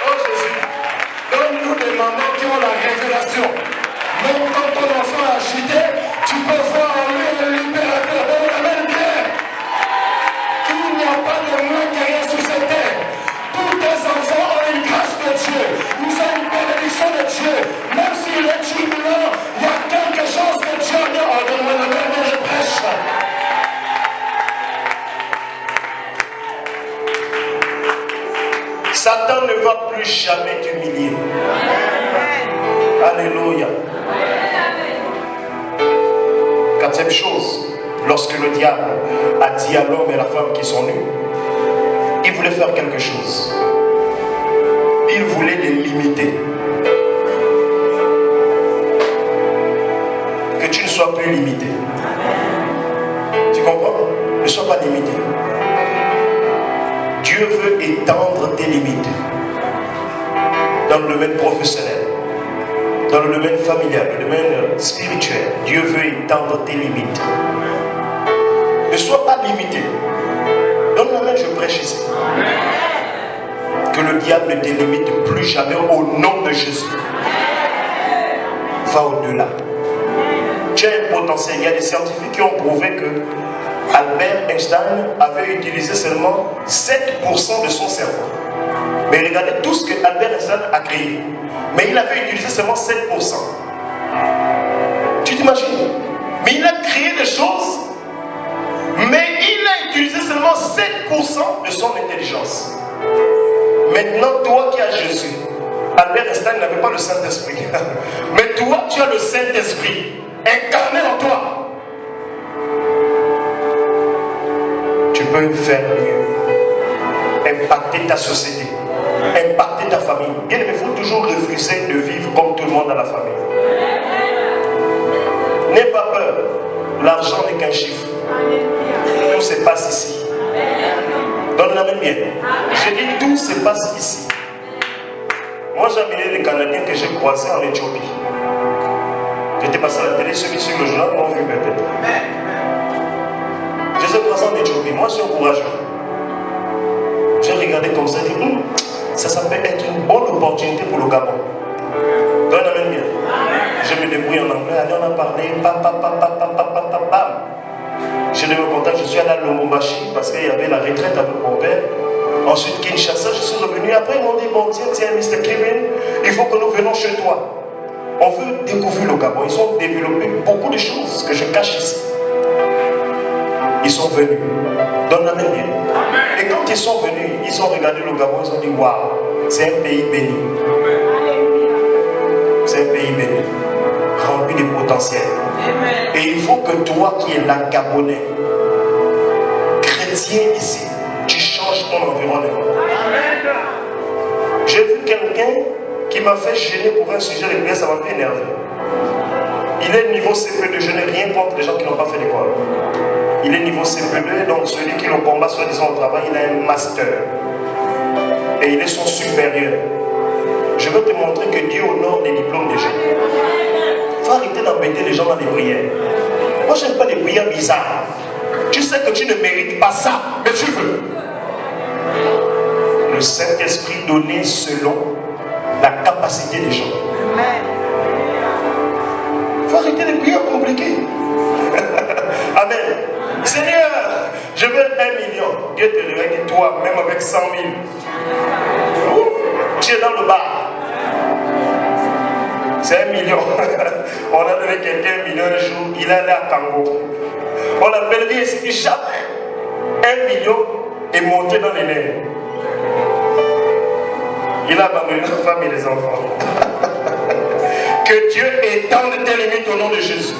Oh Jésus, donne-nous des mamans qui ont la révélation. Même quand ton enfant a agité, tu peux voir en lui le libérateur. Donne la main bien. Il n'y a pas de moins que rien sur cette terre. Tous tes enfants ont une grâce de Dieu. Nous avons une bénédiction de Dieu. Même s'il est turbulent, il y a quelque chose de Dieu. Oh, donne-moi la main bien, je prêche. Satan ne va plus jamais t'humilier. Alléluia. Quatrième chose, lorsque le diable a dit à l'homme et à la femme qui sont nus, il voulait faire quelque chose. Il voulait les limiter. Que tu ne sois plus limité. Tu comprends? Ne sois pas limité. Dieu veut étendre tes limites. Dans le domaine professionnel, dans le domaine familial, le domaine spirituel, Dieu veut étendre tes limites. Ne sois pas limité. Donne la main, je prêche ici. Que le diable ne te limite plus jamais au nom de Jésus. Va au-delà. Tu as un potentiel. Il y a des scientifiques qui ont prouvé que Albert Einstein avait utilisé seulement 7% de son cerveau. Mais regardez tout ce que Albert Einstein a créé. Mais il avait utilisé seulement 7%. Tu dis, T'imagines? Mais il a créé des choses, mais il a utilisé seulement 7% de son intelligence. Maintenant, toi qui as Jésus, Albert Einstein n'avait pas le Saint-Esprit. Mais toi, tu as le Saint-Esprit incarné en toi. Tu peux faire mieux. Impacter ta société. Impacter ta famille. Bien, il faut toujours refuser de vivre comme tout le monde dans la famille. N'aie pas peur. L'argent n'est qu'un chiffre. Tout se passe ici. Donne la même bien. Je dis tout se passe ici. Moi j'ai amené les Canadiens que j'ai croisés en Éthiopie. J'étais passé à la télé, ceux qui suivent le journal m'ont vu peut-être. Je les ai croisés en Éthiopie. Moi je suis courageux. J'ai regardé comme ça et dit, ça peut être une bonne opportunité pour le Gabon. Donne la même bien. Je me débrouille en anglais, allez on a parlé, bam. Je devais contact, je suis allé à Lubumbashi parce qu'il y avait la retraite avec mon père. Ensuite, Kinshasa, je suis revenu. Après, ils m'ont dit, bon, tiens, Mr. Kevin, il faut que nous venons chez toi. On veut découvrir le Gabon. Ils ont développé beaucoup de choses que je cache ici. Ils sont venus. Donne la même bien. Et quand ils sont venus, ils ont regardé le Gabon, ils ont dit, waouh, c'est un pays béni. C'est un pays béni. Rempli de potentiel. Et il faut que toi qui es là, Gabonais, chrétien ici, tu changes ton environnement. J'ai vu quelqu'un qui m'a fait gêner pour un sujet de prière, ça m'a fait énerver. Il est niveau CP2, je n'ai rien contre les gens qui n'ont pas fait l'école. Il est niveau CP2, donc celui qui le combat soi-disant au travail, il a un master. Et il est son supérieur. Je veux te montrer que Dieu honore les diplômes des gens. Il faut arrêter d'embêter les gens dans les prières. Moi, je n'aime pas les prières bizarres. Tu sais que tu ne mérites pas ça, mais tu veux. Le Saint-Esprit donné selon la capacité des gens. Il faut arrêter les prières compliquées. Amen. Seigneur, je veux 1 million. Dieu te réveille, toi, même avec 100 000. Tu es dans le bar. C'est 1 million. On a donné quelqu'un 1 million de jours. Il est allé à Congo. On l'appelle bien ici. Jamais 1 million est monté dans les nerfs. Il a abandonné la femme et les enfants. Que Dieu étende tes limites au nom de Jésus.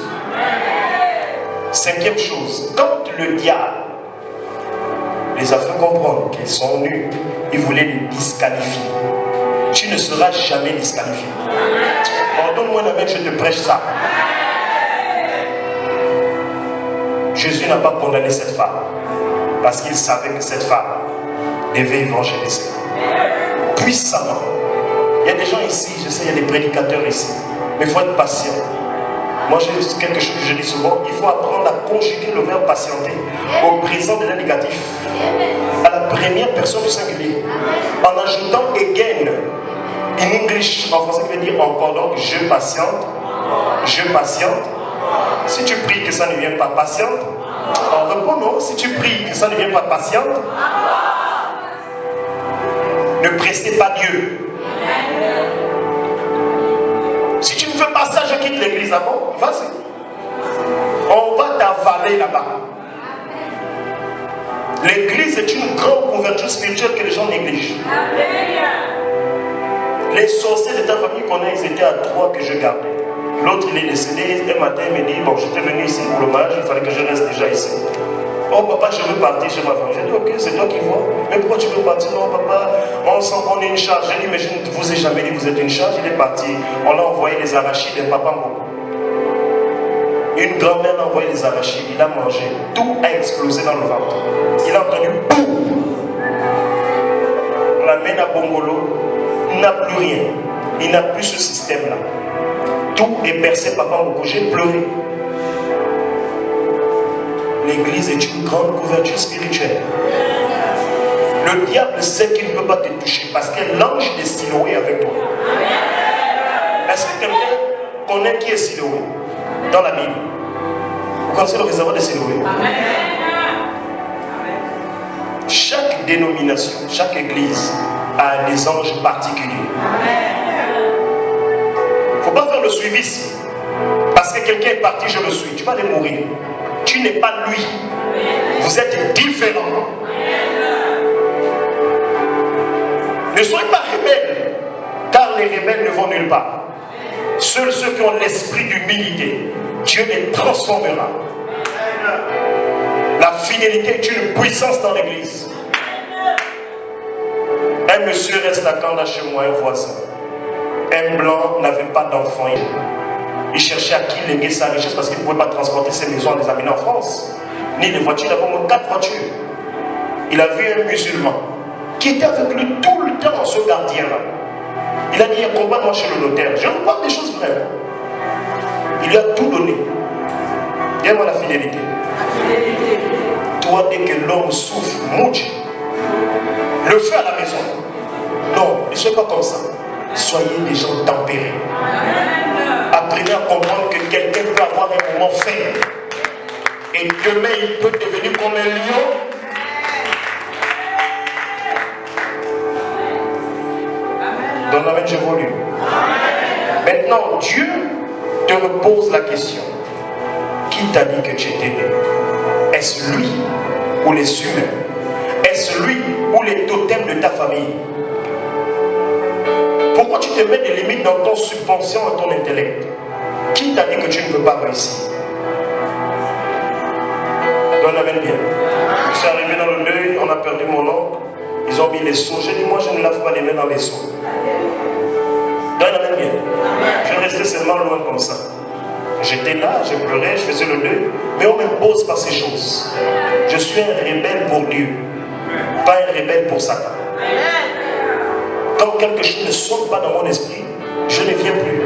5e chose, quand le diable les a fait comprendre qu'ils sont nuls, il voulait les disqualifier. Tu ne seras jamais disqualifié. Donne-moi un amen, je te prêche ça. Jésus n'a pas condamné cette femme parce qu'il savait que cette femme devait évangéliser puissamment. Il y a des gens ici, je sais, il y a des prédicateurs ici, mais il faut être patient. Moi, j'ai quelque chose que je dis souvent, il faut apprendre à conjuguer le verbe patienter au présent de l'indicatif, à la première personne du singulier, en ajoutant again. In English, en français, qui veut dire encore. Donc, je patiente. Je patiente. Si tu pries que ça ne vienne pas patiente, en répondant, si tu pries que ça ne vienne pas patiente, ne pressez pas Dieu. Si tu ne fais pas ça, je quitte l'église avant. Vas-y. On va t'avaler là-bas. L'église est une grande couverture spirituelle que les gens négligent. Les sorciers de ta famille connaissent, ils étaient à 3 que je gardais. L'autre il est décédé, un matin il me dit, bon j'étais venu ici pour le mariage, il fallait que je reste déjà ici. Oh papa, je veux partir chez ma femme. J'ai dit ok, c'est toi qui vois. Mais pourquoi tu veux partir? Non papa, on sent qu'on est une charge. J'ai dit mais je ne vous ai jamais dit que vous êtes une charge. Il est parti. On a envoyé des arachides et papa beaucoup. Une grand-mère a envoyé des arachides, il a mangé. Tout a explosé dans le ventre. Il a entendu boum. On l'amène à Bongolo. Il n'a plus rien. Il n'a plus ce système-là. Tout est bercé, papa beaucoup. J'ai pleuré. L'église est une grande couverture spirituelle. Le diable sait qu'il ne peut pas te toucher parce que l'ange de Siloé est avec toi. Est-ce que quelqu'un connaît qui est Siloé dans la Bible? Vous connaissez le réservoir de Siloé? Chaque dénomination, chaque église a des anges particuliers. Il ne faut pas faire le suivisme. Parce que quelqu'un est parti, je le suis. Tu vas aller mourir. Tu n'es pas lui. Vous êtes différents. Ne soyez pas rebelles, car les rebelles ne vont nulle part. Seuls ceux qui ont l'esprit d'humilité, Dieu les transformera. La fidélité est une puissance dans l'église. Un monsieur reste à Kanda chez moi, un voisin. Un blanc n'avait pas d'enfant. Il cherchait à qui léguer sa richesse parce qu'il ne pouvait pas transporter ses maisons, les amener en France. Ni les voitures, il avait au moins 4 voitures. Il a vu un musulman qui était avec lui tout le temps, ce gardien-là. Il a dit, accompagne-moi chez le notaire. Je veux voir des choses vraies. Il lui a tout donné. Dis-moi la fidélité. Toi, dès que l'homme souffre, mouche, le feu à la maison. Non, ne soyez pas comme ça. Soyez des gens tempérés. Apprenez à comprendre que quelqu'un peut avoir un moment faible. Et demain, il peut devenir comme un lion. Dans la même j'évolue. Maintenant, Dieu te repose la question. Qui t'a dit que tu étais né? Est-ce lui ou les humains? Est-ce lui ou les totems de ta famille? Pourquoi tu te mets des limites dans ton subconscient et ton intellect? Qui t'a dit que tu ne peux pas réussir? Donne la main bien. Je suis arrivé dans le deuil, on a perdu mon oncle. Ils ont mis les seaux. J'ai dit, moi je ne lave pas les mains dans les seaux. Donne la main bien. Je restais seulement loin comme ça. J'étais là, je pleurais, je faisais le deuil. Mais on m'impose pas ces choses. Je suis un rebelle pour Dieu. Pas un rebelle pour Satan. Quand quelque chose ne saute pas dans mon esprit, je ne viens plus.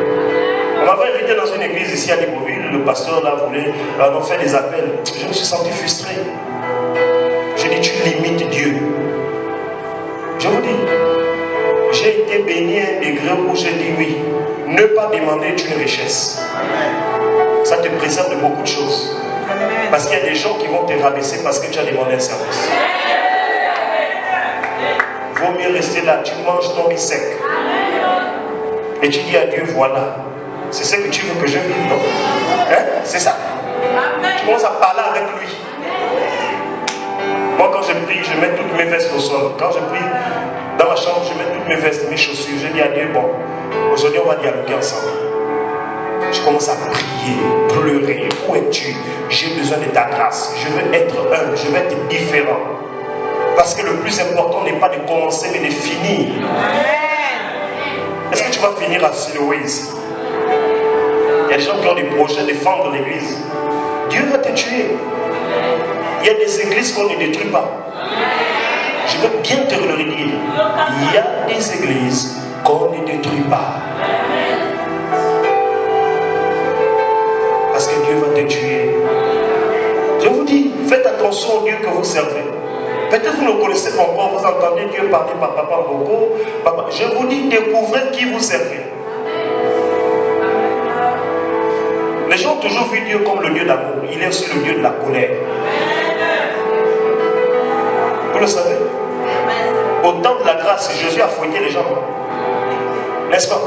On m'avait invité dans une église ici à Libreville. Le pasteur là voulait faire des appels. Je me suis senti frustré. J'ai dit, tu limites Dieu. Je vous dis, j'ai été béni à un degré où j'ai dit oui. Ne pas demander est une richesse. Ça te préserve de beaucoup de choses. Parce qu'il y a des gens qui vont te rabaisser parce que tu as demandé un service. Vaut mieux rester là, tu manges ton riz sec. Et tu dis à Dieu, voilà, c'est ce que tu veux que je vive, non? Hein? C'est ça. Tu commences à parler avec lui. Moi, quand je prie, je mets toutes mes vestes au sol. Quand je prie dans ma chambre, je mets toutes mes vestes, mes chaussures. Je dis à Dieu, bon, aujourd'hui, on va dialoguer ensemble. Je commence à prier, pleurer. Où es-tu? J'ai besoin de ta grâce. Je veux être humble, je veux être différent. Parce que le plus important n'est pas de commencer, mais de finir. Est-ce que tu vas finir à Siloé ici? Il y a des gens qui ont des projets de défendre l'église. Dieu va te tuer. Il y a des églises qu'on ne détruit pas. Je veux bien te le redire. Il y a des églises qu'on ne détruit pas. Parce que Dieu va te tuer. Je vous dis, faites attention au Dieu que vous servez. Peut-être vous ne connaissez pas encore, vous entendez Dieu parler par Papa Boko. Je vous dis, découvrez qui vous servez. Les gens ont toujours vu Dieu comme le Dieu d'amour. Il est aussi le Dieu de la colère. Vous le savez? Au temps de la grâce, Jésus a fouetté les gens. N'est-ce pas?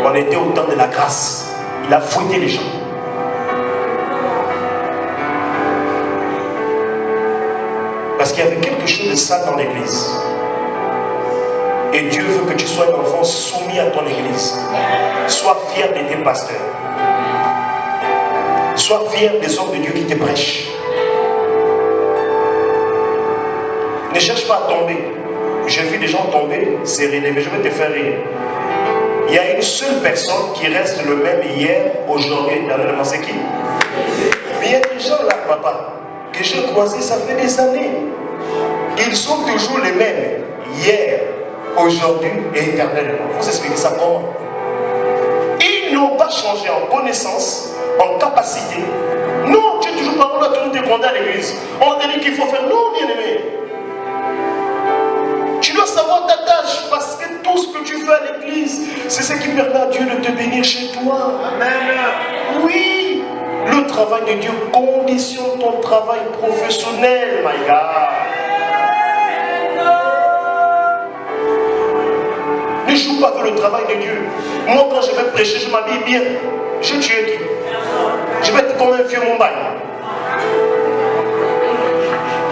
On était au temps de la grâce. Il a fouetté les gens. Parce qu'il y avait quelque chose de ça dans l'église. Et Dieu veut que tu sois un enfant soumis à ton église. Sois fier de tes pasteurs. Sois fier des hommes de Dieu qui te prêchent. Ne cherche pas à tomber. J'ai vu des gens tomber, c'est relevé. Je vais te faire rire. Il y a une seule personne qui reste le même hier, aujourd'hui, éternellement. C'est qui? Mais il y a des gens là, papa, que j'ai croisés, ça fait des années. Ils sont toujours les mêmes. Hier, aujourd'hui et éternellement. Vous expliquez ça comment? Ils n'ont pas changé en connaissance, en capacité. Non, tu es toujours pas là, tu es condamné à l'église. On te dit qu'il faut faire. Non, bien aimé. Tu dois savoir ta tâche parce que tout ce que tu fais à l'église, c'est ce qui permet à Dieu de te bénir chez toi. Amen. Oui, le travail de Dieu conditionne ton travail professionnel, my God. Ne joue pas avec le travail de Dieu. Moi, quand je vais prêcher, je m'habille bien. Je tue qui? Je vais être comme un vieux Mumbai.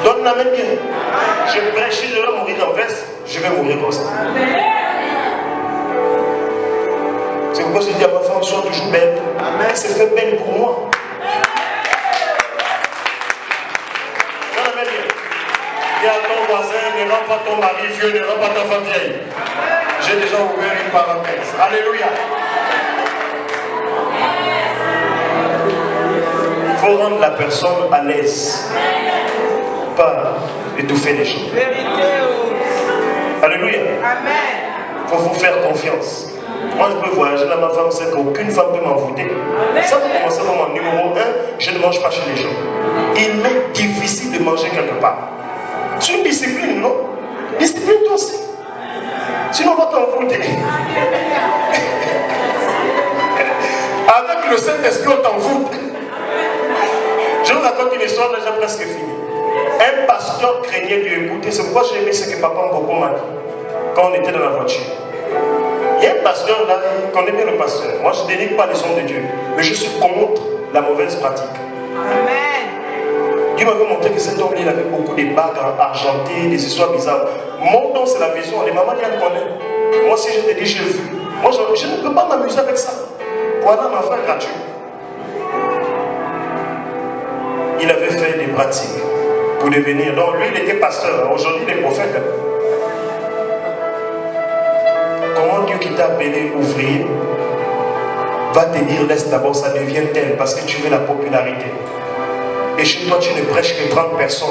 Donne la main bien. Je prêche, si je dois mourir en veste, je vais mourir comme ça. C'est pourquoi je dis à ma femme, sois toujours belle. Elle s'est fait belle pour moi. Donne la main bien. Dis à ton voisin, ne rends pas ton mari vieux, ne rends pas ta femme vieille. J'ai déjà ouvert une parenthèse. Alléluia. Il faut rendre la personne à l'aise. Pas étouffer les gens. Alléluia. Il faut vous faire confiance. Moi, je peux voyager là, ma femme sait qu'aucune femme peut m'envoûter. Ça va commencer comme en numéro 1, je ne mange pas chez les gens. Il m'est difficile de manger quelque part. C'est une discipline, non? Discipline toi aussi. Sinon, on va t'envoûter. Avec le Saint-Esprit, on t'envoûte. Je vous raconte une histoire déjà presque finie. Un pasteur craignait Dieu. Écoutez, c'est pourquoi j'ai aimé ce que papa Mboko m'a dit quand on était dans la voiture. Il y a un pasteur là, il connaît bien le pasteur. Moi, je ne dénigre pas les hommes de Dieu, mais je suis contre la mauvaise pratique. Amen. Dieu m'avait montré que cet homme il avait beaucoup de bagues argentées, des histoires bizarres. Mon don, c'est la vision. Les mamans, elles connaissent. Moi, si je te dis, j'ai vu. Moi, je ne peux pas m'amuser avec ça. Voilà ma frère gratuit. Il avait fait des pratiques pour devenir. Donc, lui, il était pasteur. Aujourd'hui, il est prophète. Comment Dieu qui t'a appelé ouvrier va te dire, laisse d'abord, ça devient tel parce que tu veux la popularité. Et chez toi, tu ne prêches que 30 personnes.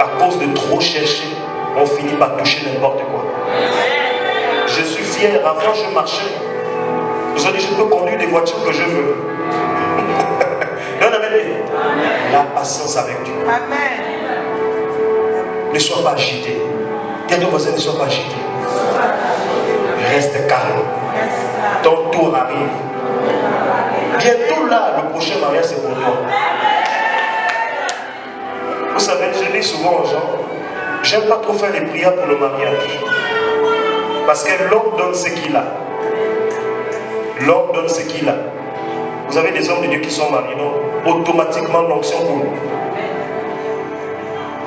À cause de trop chercher, on finit par toucher n'importe quoi. Je suis fier, avant je marchais. Aujourd'hui, je peux conduire des voitures que je veux. La patience avec Dieu. Amen. Ne sois pas agité. Dis à ton voisin, ne sois pas agité. Reste calme. Ton tour arrive. Bientôt là, le prochain mariage c'est pour toi. Vous savez, je dis souvent aux gens, j'aime pas trop faire les prières pour le mariage. Parce que l'homme donne ce qu'il a. L'homme donne ce qu'il a. Vous avez des hommes de Dieu qui sont mariés, non? Automatiquement l'onction pour nous.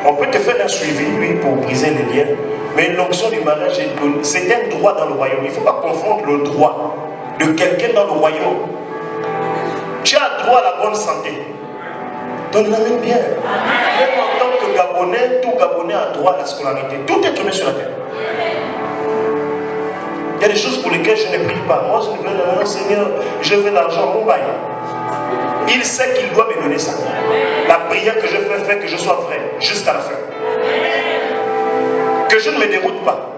On peut te faire un suivi, oui, pour briser les liens, mais l'onction du mariage est donnée. C'est un droit dans le royaume. Il ne faut pas confondre le droit de quelqu'un dans le royaume. Tu as droit à la bonne santé. Donne-la même bien. Même en tant que Gabonais, tout Gabonais a droit à la scolarité. Tout est tombé sur la terre. Il y a des choses pour lesquelles je ne prie pas. Moi, je ne veux rien, Seigneur, je veux l'argent, mon bail. Il sait qu'il doit me donner ça. La prière que je fais fait que je sois vrai jusqu'à la fin. Que je ne me déroute pas.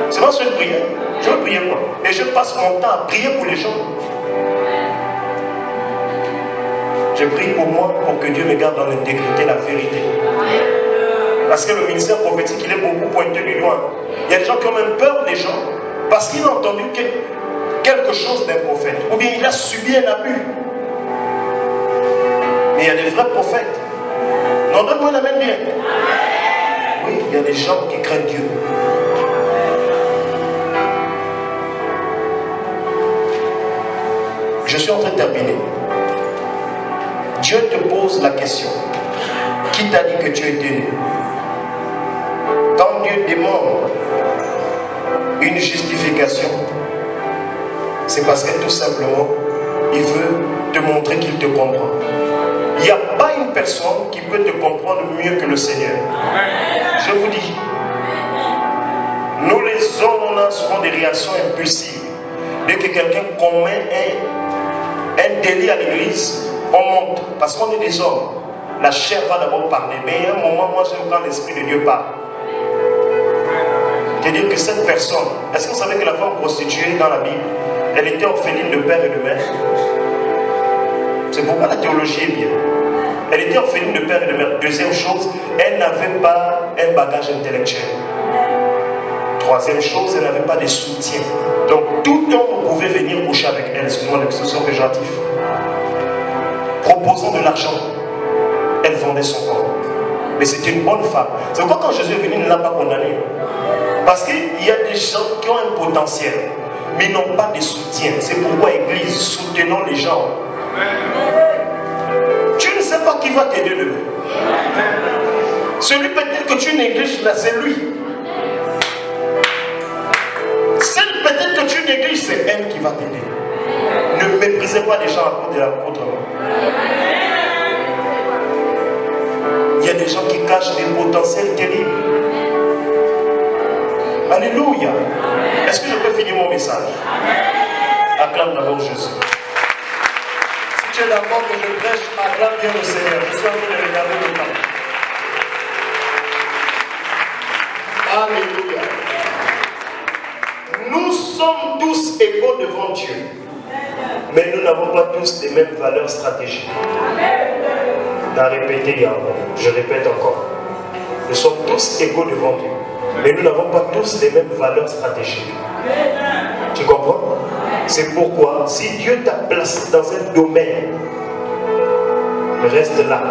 C'est pas seule prière. Je veux prier moi. Et je passe mon temps à prier pour les gens. Je prie pour moi, pour que Dieu me garde dans l'intégrité, la vérité. Parce que le ministère prophétique, il est beaucoup pointé du doigt. Il y a des gens qui ont même peur des gens parce qu'ils ont entendu quelque chose d'un prophète. Ou bien il a subi un abus. Mais il y a des vrais prophètes. Non, donne-moi la main bien. Oui, il y a des gens qui craignent Dieu. Je suis en train de terminer. Dieu te pose la question. Qui t'a dit que tu étais né? Quand Dieu demande une justification, c'est parce que tout simplement, il veut te montrer qu'il te comprend. Il n'y a pas une personne qui peut te comprendre mieux que le Seigneur. Je vous dis, nous les hommes, on a souvent des réactions impulsives. Dès que quelqu'un commet un délit à l'église, on monte, parce qu'on est des hommes. La chair va d'abord parler, mais à un moment, moi j'aime quand l'Esprit de Dieu parle. C'est-à-dire que cette personne, est-ce que vous savez que la femme prostituée dans la Bible, elle était orpheline de père et de mère? C'est pourquoi la théologie est bien. Elle était orpheline de père et de mère. Deuxième chose, elle n'avait pas un bagage intellectuel. Troisième chose, elle n'avait pas de soutien. Donc tout homme pouvait venir coucher avec elle, excusez-moi l'expression péjorative. Proposant de l'argent, elle vendait son corps. Mais c'était une bonne femme. C'est pourquoi quand Jésus est venu, il ne l'a pas condamné. Parce qu'il y a des gens qui ont un potentiel. mais ils n'ont pas de soutien. C'est pourquoi, Église, soutenons les gens. Tu ne sais pas qui va t'aider demain. Celui peut-être que tu négliges là, c'est lui. Celle peut-être que tu négliges, c'est elle qui va t'aider. Ne méprisez pas les gens à cause de l'apôtre. Il y a des gens qui cachent des potentiels terribles. Alléluia. Est-ce que je peux finir mon message? Acclame d'abord Jésus. Si tu es d'accord que je prêche, acclame bien le Seigneur. Je suis en train de regarder le temps. Alléluia. Nous sommes tous égaux devant Dieu. Mais nous n'avons pas tous les mêmes valeurs stratégiques. T'as répété hier, je répète encore. Nous sommes tous égaux devant Dieu. Mais nous n'avons pas tous les mêmes valeurs stratégiques. Tu comprends? C'est pourquoi, si Dieu t'a placé dans un domaine, reste là.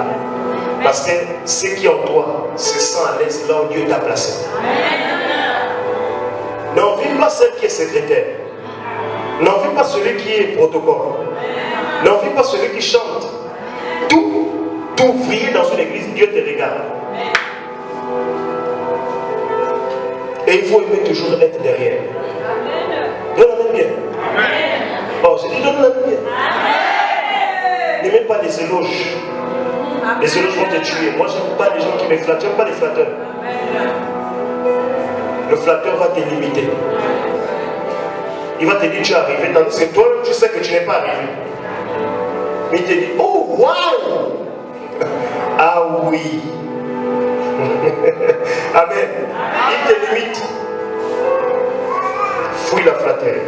Parce que ce qui est en toi se sent à l'aise là où Dieu t'a placé. N'envie pas celle qui est secrétaire. N'envie pas celui qui est protocole. N'envie pas celui qui chante. Tout ouvrier dans une église, Dieu te regarde. Et il faut aimer toujours être derrière. Donne-le bien. Oh, j'ai dit donne-le bien. N'aimez pas les éloges. Les éloges vont te tuer. Moi, j'aime pas les gens qui me flattent. J'aime pas les flatteurs. Le flatteur va te limiter. Il va te dire tu es arrivé, tandis que toi, tu sais que tu n'es pas arrivé. Mais il te dit, oh, waouh! Ah oui! Amen. Il te limite. Fuis la flatterie.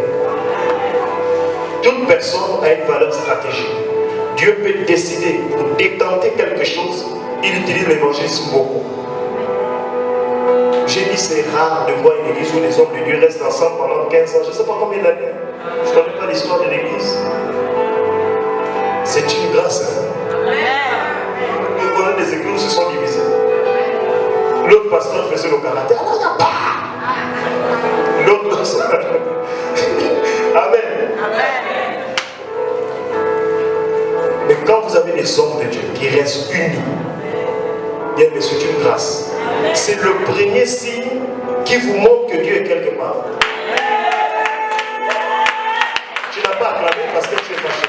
Toute personne a une valeur stratégique. Dieu peut décider pour décanter quelque chose, il utilise l'évangélisme beaucoup. J'ai dit c'est rare de voir une église où les hommes de Dieu restent ensemble pendant 15 ans. Je ne sais pas combien d'années. Je ne connais pas l'histoire de l'église. C'est une grâce. Nous connaissons des églises où se sont divisées. L'autre pasteur faisait le karaté. L'autre pasteur. Amen. Mais quand vous avez des hommes de Dieu qui restent unis, bien, mais c'est une grâce. C'est le premier signe qui vous montre que Dieu est quelque part. Tu n'as pas acclamé parce que tu es fâché.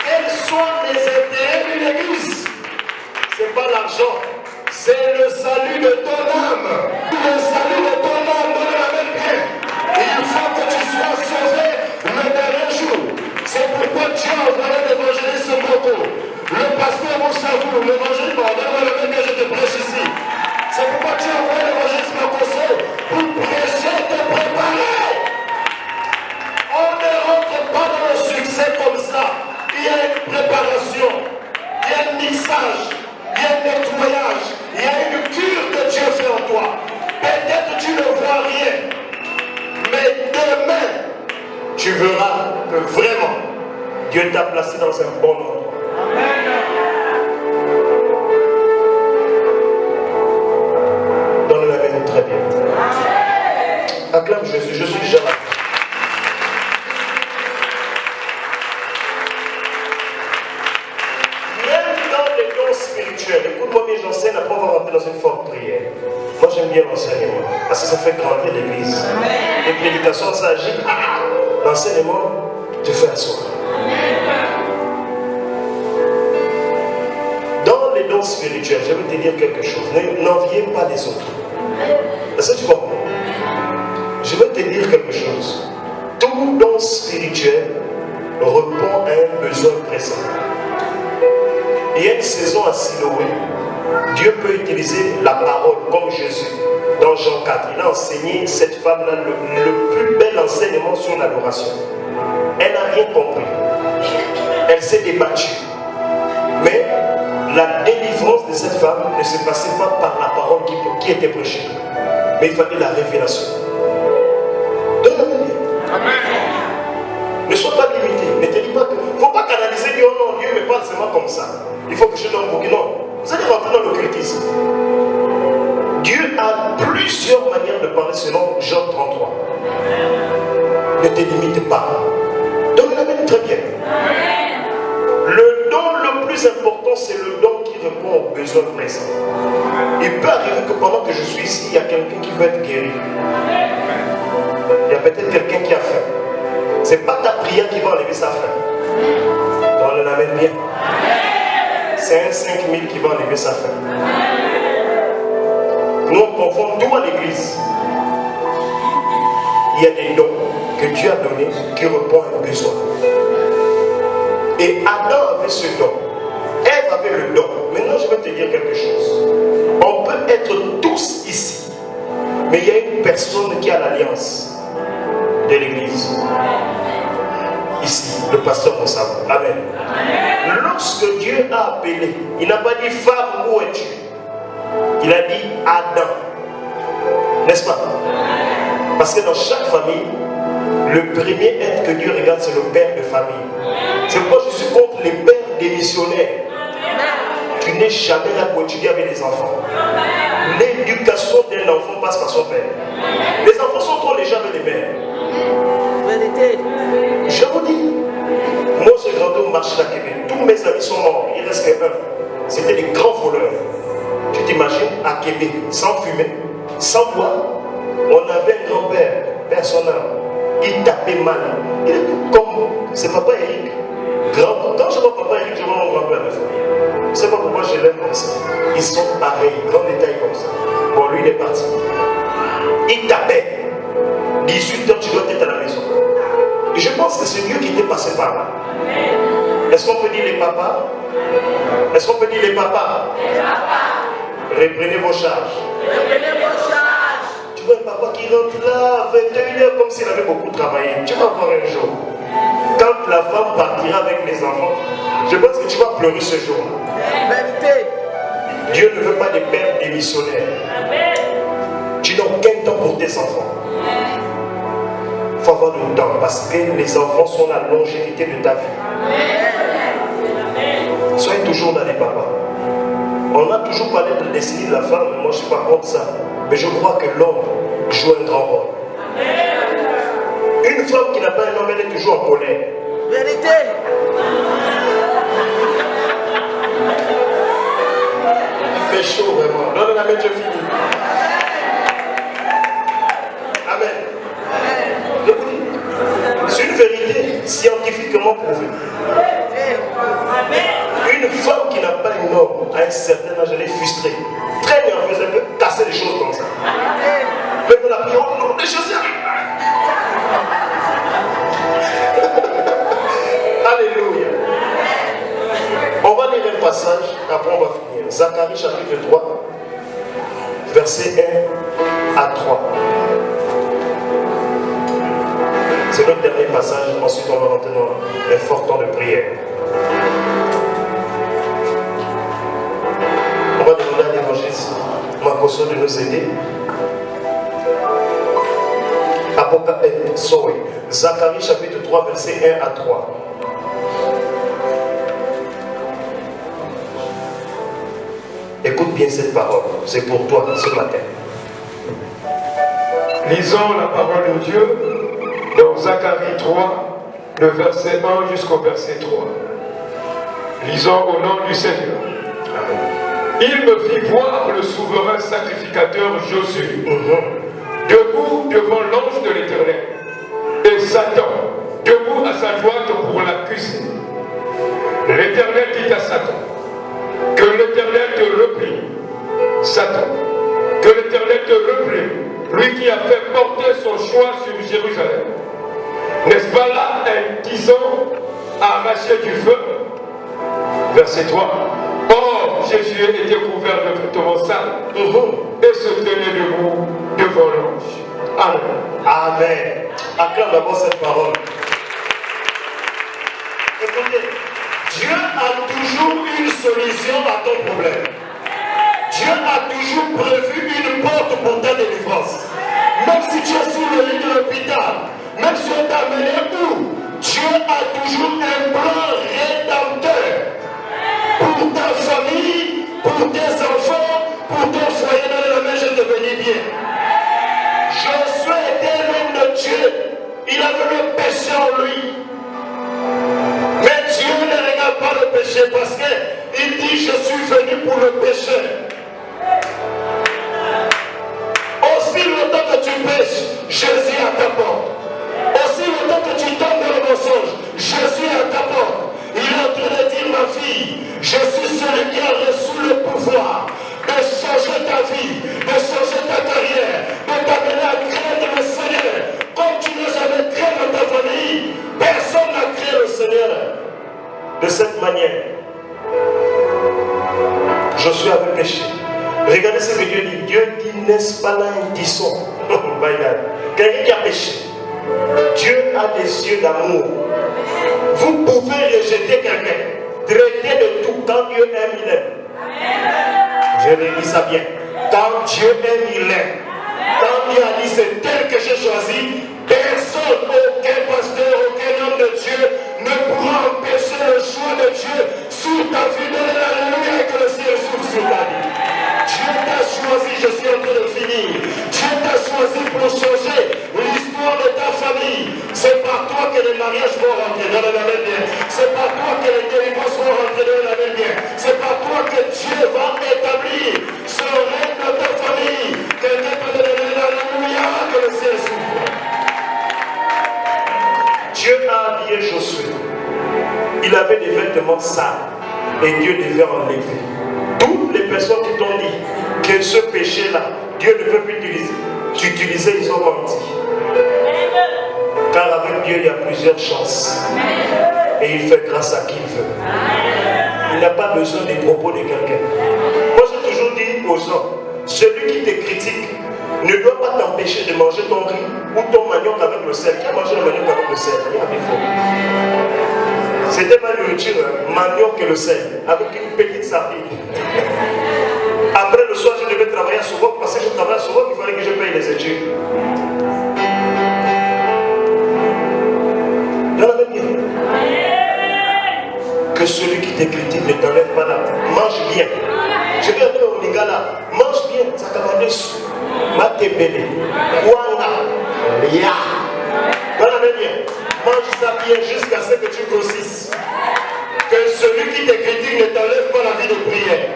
Quels sont les intérêts d'une église? Ce n'est pas l'argent, c'est le salut de ton âme. Le salut de ton âme, donne la même bien. Il faut que tu sois sauvé le dernier jour. C'est pourquoi Dieu a envoyé l'évangéliste Moko. Le pasteur Moussavou, l'évangéliste, donne-moi la même bien, je te prêche ici. C'est pourquoi Dieu a envoyé l'évangéliste Moko pour prêcher, te préparer. On ne rentre pas dans le succès comme ça. Il y a une préparation, il y a un mixage, il y a un nettoyage, il y a une cure que Dieu fait en toi. Peut-être tu ne vois rien, mais demain, tu verras que vraiment, Dieu t'a placé dans un bon endroit. Donne la main très bien. Acclame Jésus, je suis déjà là. Écoute-moi bien, j'enseigne après on va rentrer dans une forte prière. Moi j'aime bien l'enseignement parce que ça fait grandir l'église. Les prédications ça agit. L'enseignement te fait asseoir. Dans les dons spirituels, je vais te dire quelque chose. N'enviez pas les autres. Est-ce que tu comprends? Je vais te dire quelque chose. Tout don spirituel répond à un besoin présent. Il y a une saison à Siloé. Dieu peut utiliser la parole comme Jésus. Dans Jean 4, il a enseigné cette femme-là le plus bel enseignement sur l'adoration. Elle n'a rien compris. Elle s'est débattue. Mais la délivrance de cette femme ne se passait pas par la parole qui était prêchée. Mais il fallait la révélation. Donne-le bien. Ne sois pas limité. Ne te dis pas que. Il ne faut pas canaliser Dieu. Oh non, Dieu ne parle seulement comme ça. Il faut que je donne beaucoup. Non. Vous allez rentrer dans l'occultisme. Dieu a plus Ne te limite pas. Donne la main très bien. Le don le plus important, c'est le don qui répond aux besoins présents. Il peut arriver que pendant que je suis ici, il y a quelqu'un qui veut être guéri. Il y a peut-être quelqu'un qui a faim. Ce n'est pas ta prière qui va enlever sa faim. Donne la main bien. C'est un 5000 qui va enlever sa faim. Nous on confond tout à l'église. Il y a des dons que Dieu a donnés qui répondent à un besoin. Et Adam avait ce don. Ève avait le don. Maintenant, je vais te dire quelque chose. On peut être tous ici, mais il y a une personne qui a l'alliance de l'église. Ici, le pasteur Moussa. Amen. Lorsque Dieu a appelé, il n'a pas dit femme, où es-tu? Il a dit Adam. N'est-ce pas? Parce que dans chaque famille, le premier être que Dieu regarde, c'est le père de famille. C'est pourquoi je suis contre les pères démissionnaires. Tu n'es jamais là pour étudier avec les enfants. L'éducation d'un enfant passe par son père. Les enfants sont trop légers avec les mères. Je vous dis, moi j'ai grandi au marché d'à Québec. Tous mes amis sont morts. Il reste qu'un. C'était des grands voleurs. Tu t'imagines à Québec, sans fumer, sans boire. On avait un grand-père, personnel. Il tapait mal. Il était comme, c'est papa Eric. Quand je vois papa Eric, je vois mon grand-père de famille. Je ne sais pas pourquoi je l'aime comme ça. Ils sont pareils, grand détail comme ça. Bon, lui, il est parti. Il tapait. 18 heures, tu dois être à la maison. Et je pense que c'est Dieu qui t'est passé par là. Est-ce qu'on peut dire les papas? Est-ce qu'on peut dire les papas? Les papas. Reprenez vos charges. Reprenez vos charges. Tu vois un papa qui rentre là, 21 heures, comme s'il avait beaucoup travaillé. Tu vas voir un jour. Quand la femme partira avec les enfants, je pense que tu vas pleurer ce jour-là. Dieu ne veut pas des pères démissionnaires. Tu n'as aucun temps pour tes enfants. Il faut avoir du temps parce que les enfants sont la longévité de ta vie. Soyez toujours dans les papas. On a toujours parlé de la destinée de la femme, mais moi je ne suis pas contre ça. Mais je crois que l'homme joue un grand rôle. Une femme qui n'a pas un homme, elle est toujours en colère. Vérité. Il fait chaud vraiment. Donne la main, je finis. Amen. C'est une vérité scientifiquement prouvée. Une femme qui n'a pas un homme à un certain âge, elle est frustrée, très nerveuse, elle peut casser les choses comme ça. Mais pour la prière, non, les choses arrivent. Alléluia. On va lire un passage, après on va finir. Zacharie chapitre 3, verset 1 à 3. C'est notre dernier passage, ensuite on va rentrer dans un fort temps de prière. On va demander à l'évangéliste Makoso de nous aider. Zacharie chapitre 3, verset 1 à 3. Écoute bien cette parole, c'est pour toi ce matin. Lisons la parole de Dieu dans Zacharie 3, le verset 1 jusqu'au verset 3. Lisons au nom du Seigneur. Amen. Il me fit voir le souverain sacrificateur Josué, debout devant l'ange de l'Éternel, et Satan, debout à sa droite pour l'accuser. L'Éternel dit à Satan, que l'Éternel te replie, Satan, que l'Éternel te replie, lui qui a fait porter son choix sur Jérusalem. N'est-ce pas là un tison arraché du feu? Verset 3. Or, Jésus était couvert de vêtements sales et se tenait debout devant l'ange. Amen. Amen. Acclame d'abord cette parole. Écoutez, Dieu a toujours une solution à ton problème. Dieu a toujours prévu une porte pour ta délivrance. Même si tu es sur le lit de l'hôpital, même si on t'a amené où, Dieu a toujours un plan rédempteur pour ta famille, pour tes enfants, pour ton foyer. Dans la main, je te bénis bien. Josué était l'homme de Dieu. Il a venu manière, Josué avait péché. Regardez ce que Dieu dit. Dieu dit, n'est-ce pas là un tisson? Quelqu'un qui a péché. Dieu a des yeux d'amour. Vous pouvez rejeter quelqu'un, traiter de tout. Quand Dieu aime, il aime. Je vais dire ça bien. Quand Dieu aime, il aime. Quand Dieu a dit c'est tel que j'ai choisi, personne, aucun pasteur, aucun homme de Dieu ne pourra empêcher le choix de Dieu sur ta vie. Alléluia, et que le ciel s'ouvre sur ta vie. Dieu t'a choisi, je suis en train de finir. Dieu t'a choisi pour changer l'histoire de ta famille. C'est par toi que les mariages vont rentrer dans la même bien. C'est par toi que les délivrances vont rentrer dans la même bien. C'est par toi que Dieu va établir ce règne de ta famille. Quelqu'un peut donner l'alléluia, que le ciel s'ouvre. Dieu a habillé Josué. Il avait des vêtements sales et Dieu devait enlever. Toutes les personnes qui t'ont dit que ce péché-là, Dieu ne peut plus utiliser, ils ont menti. Car avec Dieu, il y a plusieurs chances. Et il fait grâce à qui il veut. Il n'a pas besoin des propos de quelqu'un. Moi, j'ai toujours dit aux gens, celui qui te critique ne doit pas t'empêcher de manger ton riz ou ton manioc avec le sel. Qui a mangé le manioc avec le sel? C'était ma nourriture, manioc et le sel, avec une petite sardine. Après le soir, je devais travailler à Souvok, parce que je travaillais à Souvok, il fallait que je paye les études. Dans la même manière, que celui qui te critique ne t'enlève pas là. Mange bien. Je vais aller au Nigala. Mange bien. Ça t'a demandé sous. Matebele. Kwanga. Lia. Dans la même manière, mange ça bien jusqu'à ce que tu grossisses. Que celui qui te critique ne t'enlève pas la vie de prière.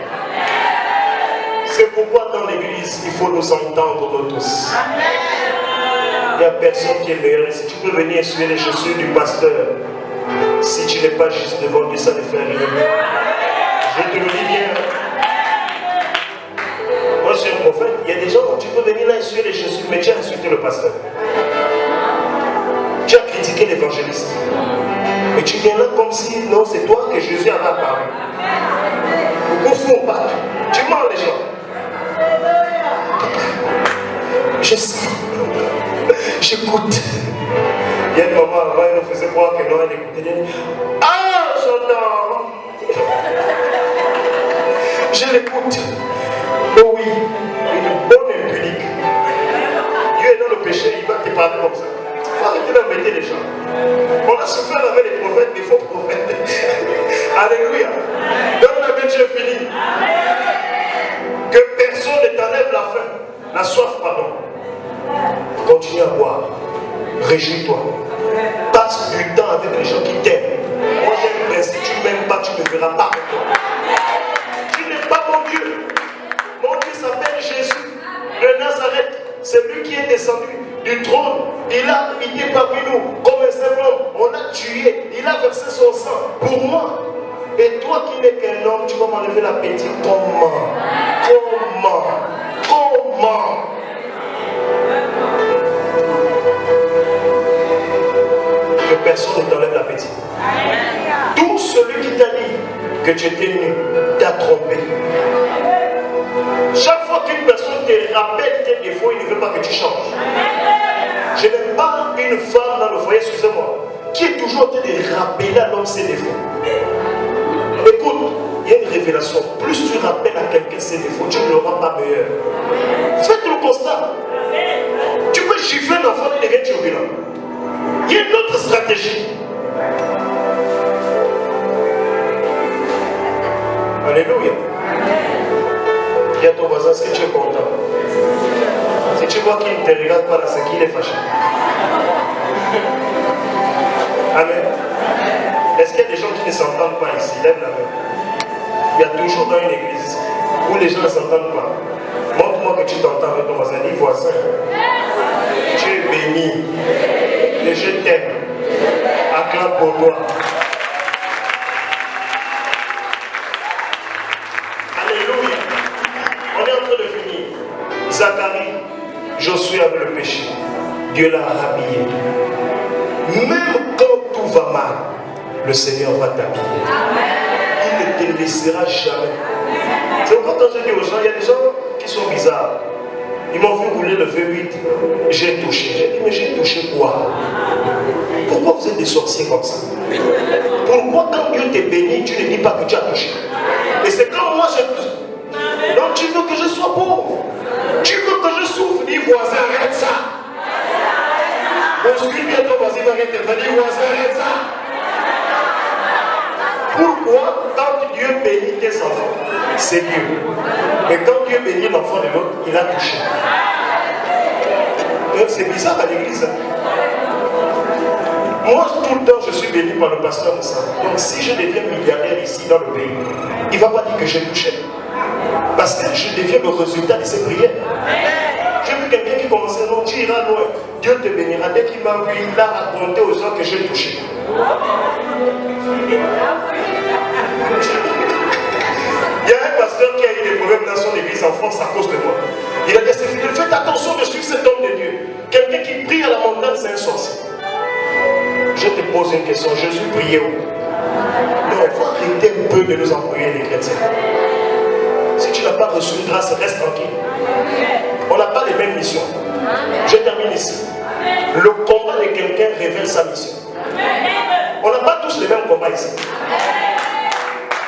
C'est pourquoi dans l'église, il faut nous entendre nous tous. Il n'y a personne qui est meilleur. Si tu peux venir essuyer les chaussures du pasteur, si tu n'es pas juste devant lui, ça ne fait rien. Je te le dis bien. Moi, je suis un prophète. Il y a des gens où tu peux venir là essuyer les chaussures, mais tu as insulté le pasteur. Tu as critiqué l'évangéliste. Mais tu viens là comme si, non, c'est toi que Jésus avait apparu. Beaucoup font pas. Tu mens les gens. Je sais. J'écoute. Il y a une maman avant, elle nous faisait croire que non, elle écoutait. Ah, j'entends. Je l'écoute. Oh oui, une bonne impunique. Dieu est dans le péché, il va te parler comme ça. Il faut arrêter d'embêter les gens. On a souffert avec les prophètes, des faux prophètes. Alléluia. Donne la main, Dieu fini. Que personne ne t'enlève la faim, la soif, pardon. Continue à boire. Réjouis-toi. Passe du temps avec les gens qui t'aiment. Moi j'ai un principe, tu ne m'aimes pas, tu ne verras pas avec toi. Tu n'es pas mon Dieu. Mon Dieu s'appelle Jésus de Nazareth. C'est lui qui est descendu du trône. Il a habité parmi nous comme un simple homme. On l'a tué. Il a versé son sang pour moi. Et toi qui n'es qu'un homme, tu vas m'enlever l'appétit. Comment? Que personne ne t'enlève l'appétit. Tout celui qui t'a dit que tu étais nu t'a trompé. Chaque fois qu'une personne te rappelle tes défauts, il ne veut pas que tu changes. Je n'aime pas une femme dans le foyer, excusez-moi, qui est toujours en train de rappeler à l'homme ses défauts. Écoute, il y a une révélation. Plus tu rappelles à quelqu'un ses défauts, tu ne l'auras pas meilleur. Faites le constat. Tu peux gifler l'enfant et devient turbulent. Il y a une autre stratégie. Alléluia. Dis à ton voisin, est-ce que tu es content? Si tu vois qu'il ne te regarde pas là, c'est qu'il est fâché. Amen. Est-ce qu'il y a des gens qui ne s'entendent pas ici? Lève la main. Il y a toujours dans une église où les gens ne s'entendent pas. Montre-moi que tu t'entends avec ton voisin. Dis voisin, tu es béni. Et je t'aime. Acclame pour toi. Alléluia. On est en train de finir. Zacharie, Josué avait le péché. Dieu l'a habillé. Même quand tout va mal, le Seigneur va t'habiller. ne te laissera jamais. C'est pourquoi quand je dis aux gens, il y a des gens qui sont bizarres. Ils m'ont vu rouler le V8. J'ai touché. J'ai dit, mais j'ai touché quoi? Pourquoi vous êtes des sorciers comme ça? Pourquoi quand Dieu te bénit, tu ne dis pas que tu as touché? Et c'est quand moi je touche. Donc tu veux que je sois pauvre? Tu veux que je souffre? Dis voisin, arrête ça. Bouscule bien ton voisin, arrête. Dis voisin, arrête ça. Pourquoi quand Dieu bénit tes enfants, c'est Dieu. Mais quand Dieu bénit l'enfant de l'autre, il a touché. C'est bizarre à l'église. Moi, tout le temps, je suis béni par le pasteur Moussa. Donc, si je deviens milliardaire ici dans le pays, il ne va pas dire que j'ai touché. Parce que je deviens le résultat de ses prières. J'ai vu quelqu'un qui commençait, non, tu iras loin. Dieu te bénira. Dès qu'il m'a vu, il a raconté aux gens que j'ai touché. Il y a un pasteur qui a eu des problèmes dans son église en France à cause de moi. Il a dit, faites attention de suivre cet homme de Dieu. Quelqu'un qui prie à la montagne, c'est un sorcier. Je te pose une question, Jésus priait où? Mais on va arrêter un peu de nous embrouiller les chrétiens. Si tu n'as pas reçu une grâce, reste tranquille. On n'a pas les mêmes missions. Je termine ici. Le combat de quelqu'un révèle sa mission. On n'a pas tous les mêmes combats ici.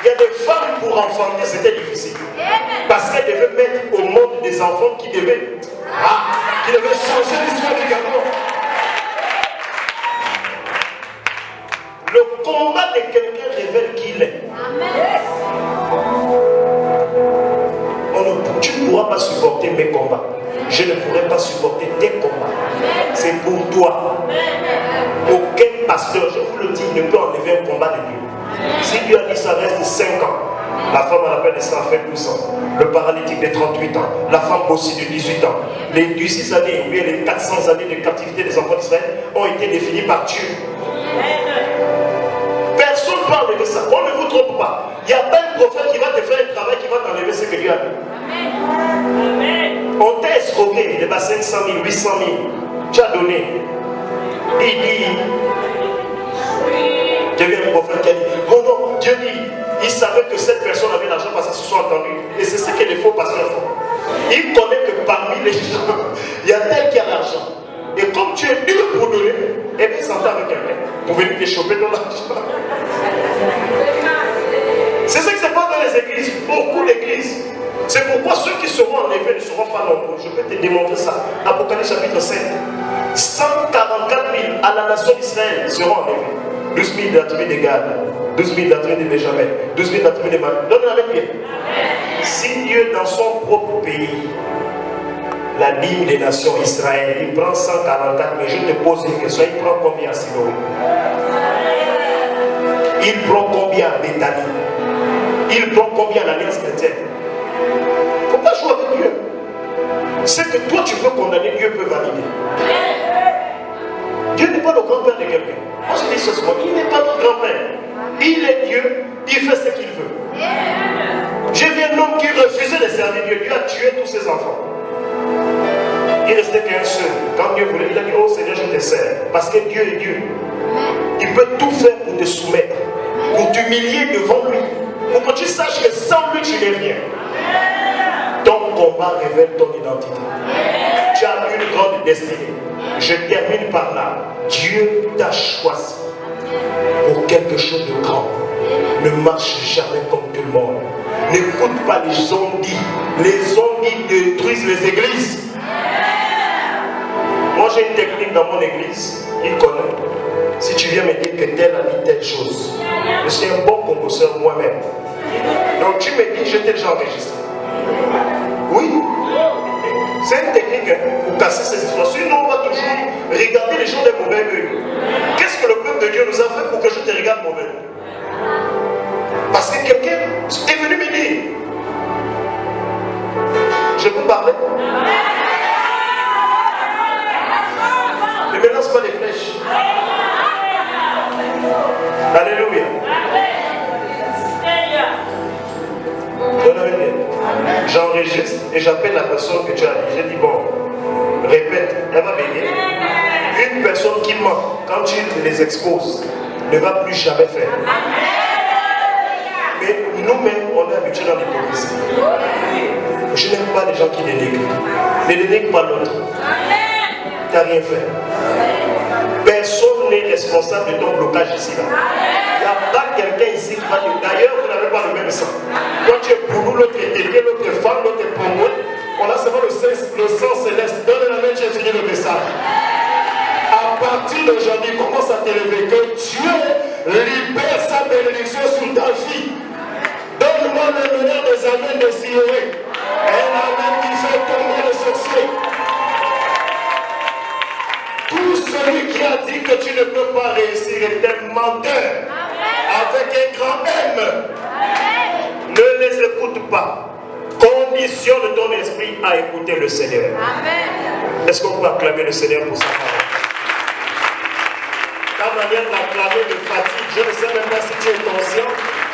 Il y a des femmes pour enfanter, c'était difficile. Parce qu'elles devaient mettre au monde des enfants qui devaient changer l'histoire du Gabon. Le combat de quelqu'un révèle qui il est. Tu ne pourras pas supporter mes combats. Je ne pourrai pas supporter tes combats. C'est pour toi. Aucun pasteur, je vous le dis, ne peut enlever un combat de Dieu. Si Dieu a dit ça reste 5 ans, la femme à l'appel de 112 ans, le paralytique de 38 ans, la femme aussi de 18 ans, les 16 années, ou bien les 400 années de captivité des enfants d'Israël ont été définies par Dieu. Personne ne parle de ça. On ne vous trompe pas. Il n'y a pas un prophète qui va te faire un travail qui va t'enlever ce que Dieu a dit. On t'a escroqué les 500 000, 800 000. Tu as donné. Il dit, j'ai vu un prophète qui a dit, oh non, Dieu dit, il savait que cette personne avait l'argent parce qu'ils se sont entendus. Et c'est ce que les faux pasteurs font. Il connaît que parmi les gens, il y a tel qui a l'argent. Et comme tu es dur pour donner, et bien il s'entend avec quelqu'un pour venir te choper dans l'argent. C'est ce qui se passe dans les églises, beaucoup d'églises. C'est pourquoi ceux qui seront enlevés ne seront pas nombreux. Je peux te démontrer ça. Apocalypse chapitre 7. 144 000 à la nation d'Israël seront enlevés. 12 000 de la tribu de Gad, 12 000 de la tribu de Benjamin, 12 000 de la tribu de Manu. Donne avec bien. Si Dieu dans son propre pays, la dîme des nations Israël, il prend 144 000, je te pose une question, il prend combien à Siloé? Il prend combien à Bethany? Il prend combien à l'Alliance chrétienne? Il ne faut pas jouer avec Dieu. C'est que toi tu peux condamner, Dieu peut valider. Dieu n'est pas le grand-père de quelqu'un. Moi je dis ce soir, il n'est pas notre grand-père. Il est Dieu, il fait ce qu'il veut. J'ai vu un homme qui refusait de servir Dieu. Dieu a tué tous ses enfants. Il restait qu'un seul. Quand Dieu voulait, il a dit, oh Seigneur, je te sers. Parce que Dieu est Dieu. Il peut tout faire pour te soumettre, pour t'humilier devant lui, pour que tu saches que sans lui, tu n'es rien. Ton combat révèle ton identité. Tu as une grande destinée. Je termine par là. Dieu t'a choisi pour quelque chose de grand. Ne marche jamais comme tout le monde. N'écoute pas les zombies. Les zombies détruisent les églises. Moi j'ai une technique dans mon église. Il connaît. Si tu viens me dire que tel a dit telle chose, je suis un bon compositeur moi-même. Donc tu me dis, je t'ai déjà enregistré. Oui. C'est une technique pour casser ces histoires. Sinon, on va toujours regarder les gens d'un mauvais œil. Qu'est-ce que le peuple de Dieu nous a fait pour que je te regarde mauvais? Parce que quelqu'un est venu me dire, je peux parler? Ne me lance pas des flèches. Alléluia. J'enregistre et j'appelle la personne que tu as dit. J'ai dit, bon, répète, elle va m'aider. Une personne qui ment, quand tu les exposes, ne va plus jamais faire. Mais nous-mêmes, on est habitués dans l'hypocrisie. Je n'aime pas les gens qui dénigrent. Ne dénigre pas l'autre. Tu n'as rien fait. Personne n'est responsable de ton blocage ici. Il n'y a pas quelqu'un ici qui va dire. D'ailleurs, vous n'avez pas le même sang. Toi, tu es Poulou, l'autre est Tégué, l'autre est Femme, l'autre est Pongo. On a seulement le sang céleste. Donne la main, j'ai fini le message. À partir d'aujourd'hui, commence à t'élever que Dieu libère sa bénédiction sur ta vie. Donne-moi le meneur des amens de Sioré. Un amen qui fait tomber le sorcier. Tout celui qui a dit que tu ne peux pas réussir est un menteur. Avec un grand M. Ne les écoute pas. Conditionne ton esprit à écouter le Seigneur. Est-ce qu'on peut acclamer le Seigneur pour ça? Ta manière d'acclamer me fatigue. Je ne sais même pas si tu es conscient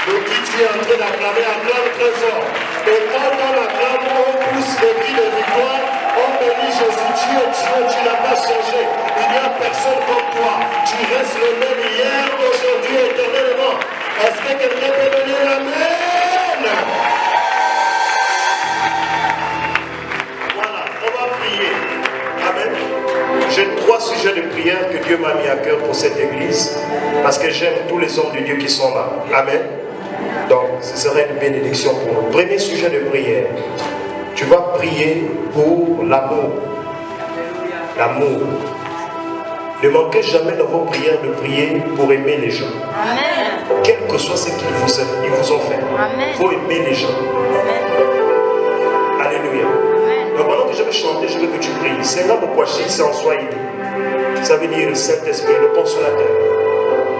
de qui tu es en train d'acclamer. Acclame très fort. Et quand on acclame, on pousse le cri de victoire. On bénit Jésus. Tu es Dieu, tu n'as pas changé. Il n'y a personne comme toi. Tu restes le même hier, aujourd'hui, éternellement. Est-ce que quelqu'un peut donner l'amen? Voilà, on va prier. Amen. J'ai 3 sujets de prière que Dieu m'a mis à cœur pour cette église, parce que j'aime tous les hommes de Dieu qui sont là. Amen. Donc, ce serait une bénédiction pour nous. Premier sujet de prière. Tu vas prier pour l'amour. L'amour. Ne manquez jamais dans vos prières de prier pour aimer les gens. Amen. Quel que soit ce qu'ils vous ont fait. Il faut aimer les gens. Amen. Alléluia. Amen. Donc pendant que je vais chanter, je veux que tu pries. Seigneur Mokwashi, c'est en Swahili. Ça veut dire le Saint-Esprit, le consolateur.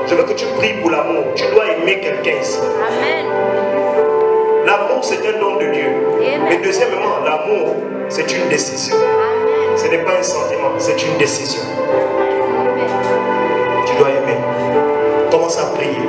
Je veux que tu pries pour l'amour. Tu dois aimer quelqu'un ici. Amen. L'amour, c'est un don de Dieu. Amen. Mais deuxièmement, l'amour, c'est une décision. Amen. Ce n'est pas un sentiment, c'est une décision. Amen. Tu dois aimer. Commence à prier.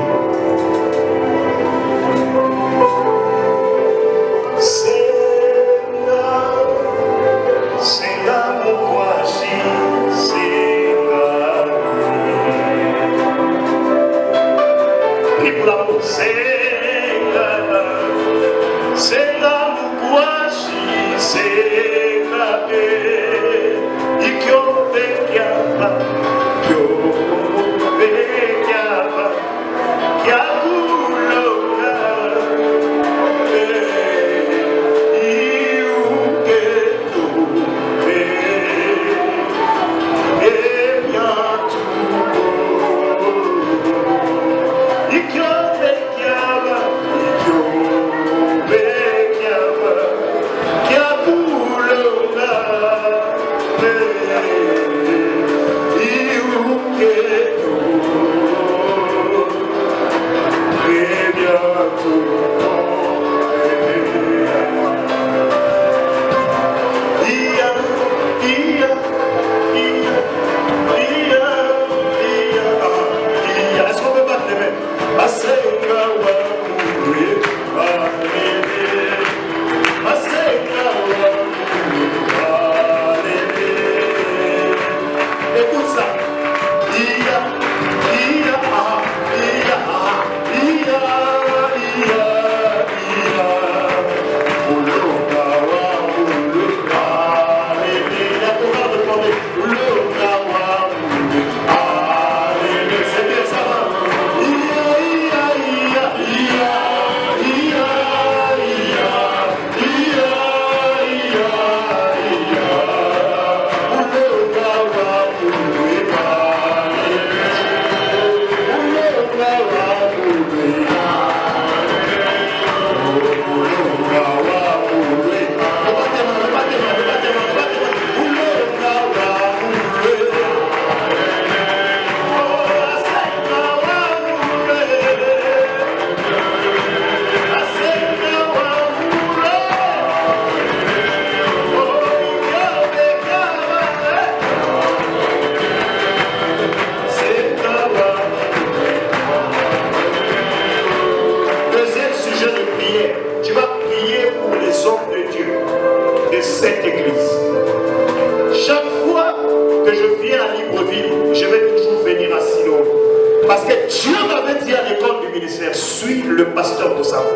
Parce que Dieu m'avait dit à l'école du ministère, suis le pasteur de sa voix.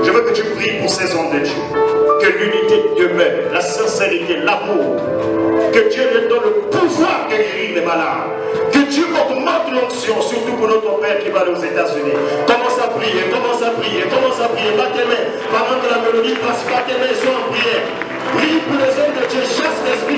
Je veux que tu pries pour ces hommes de Dieu. Que l'unité demeure, la sincérité, l'amour. Que Dieu leur donne le pouvoir de guérir les malades. Que Dieu augmente l'onction, surtout pour notre Père qui va aller aux États-Unis. Commence à prier, commence à prier, commence à prier. Bat tes mains. Pendant que la mélodie passe, bat tes mains, sois en prière. Prie pour les hommes de Dieu, chasse l'esprit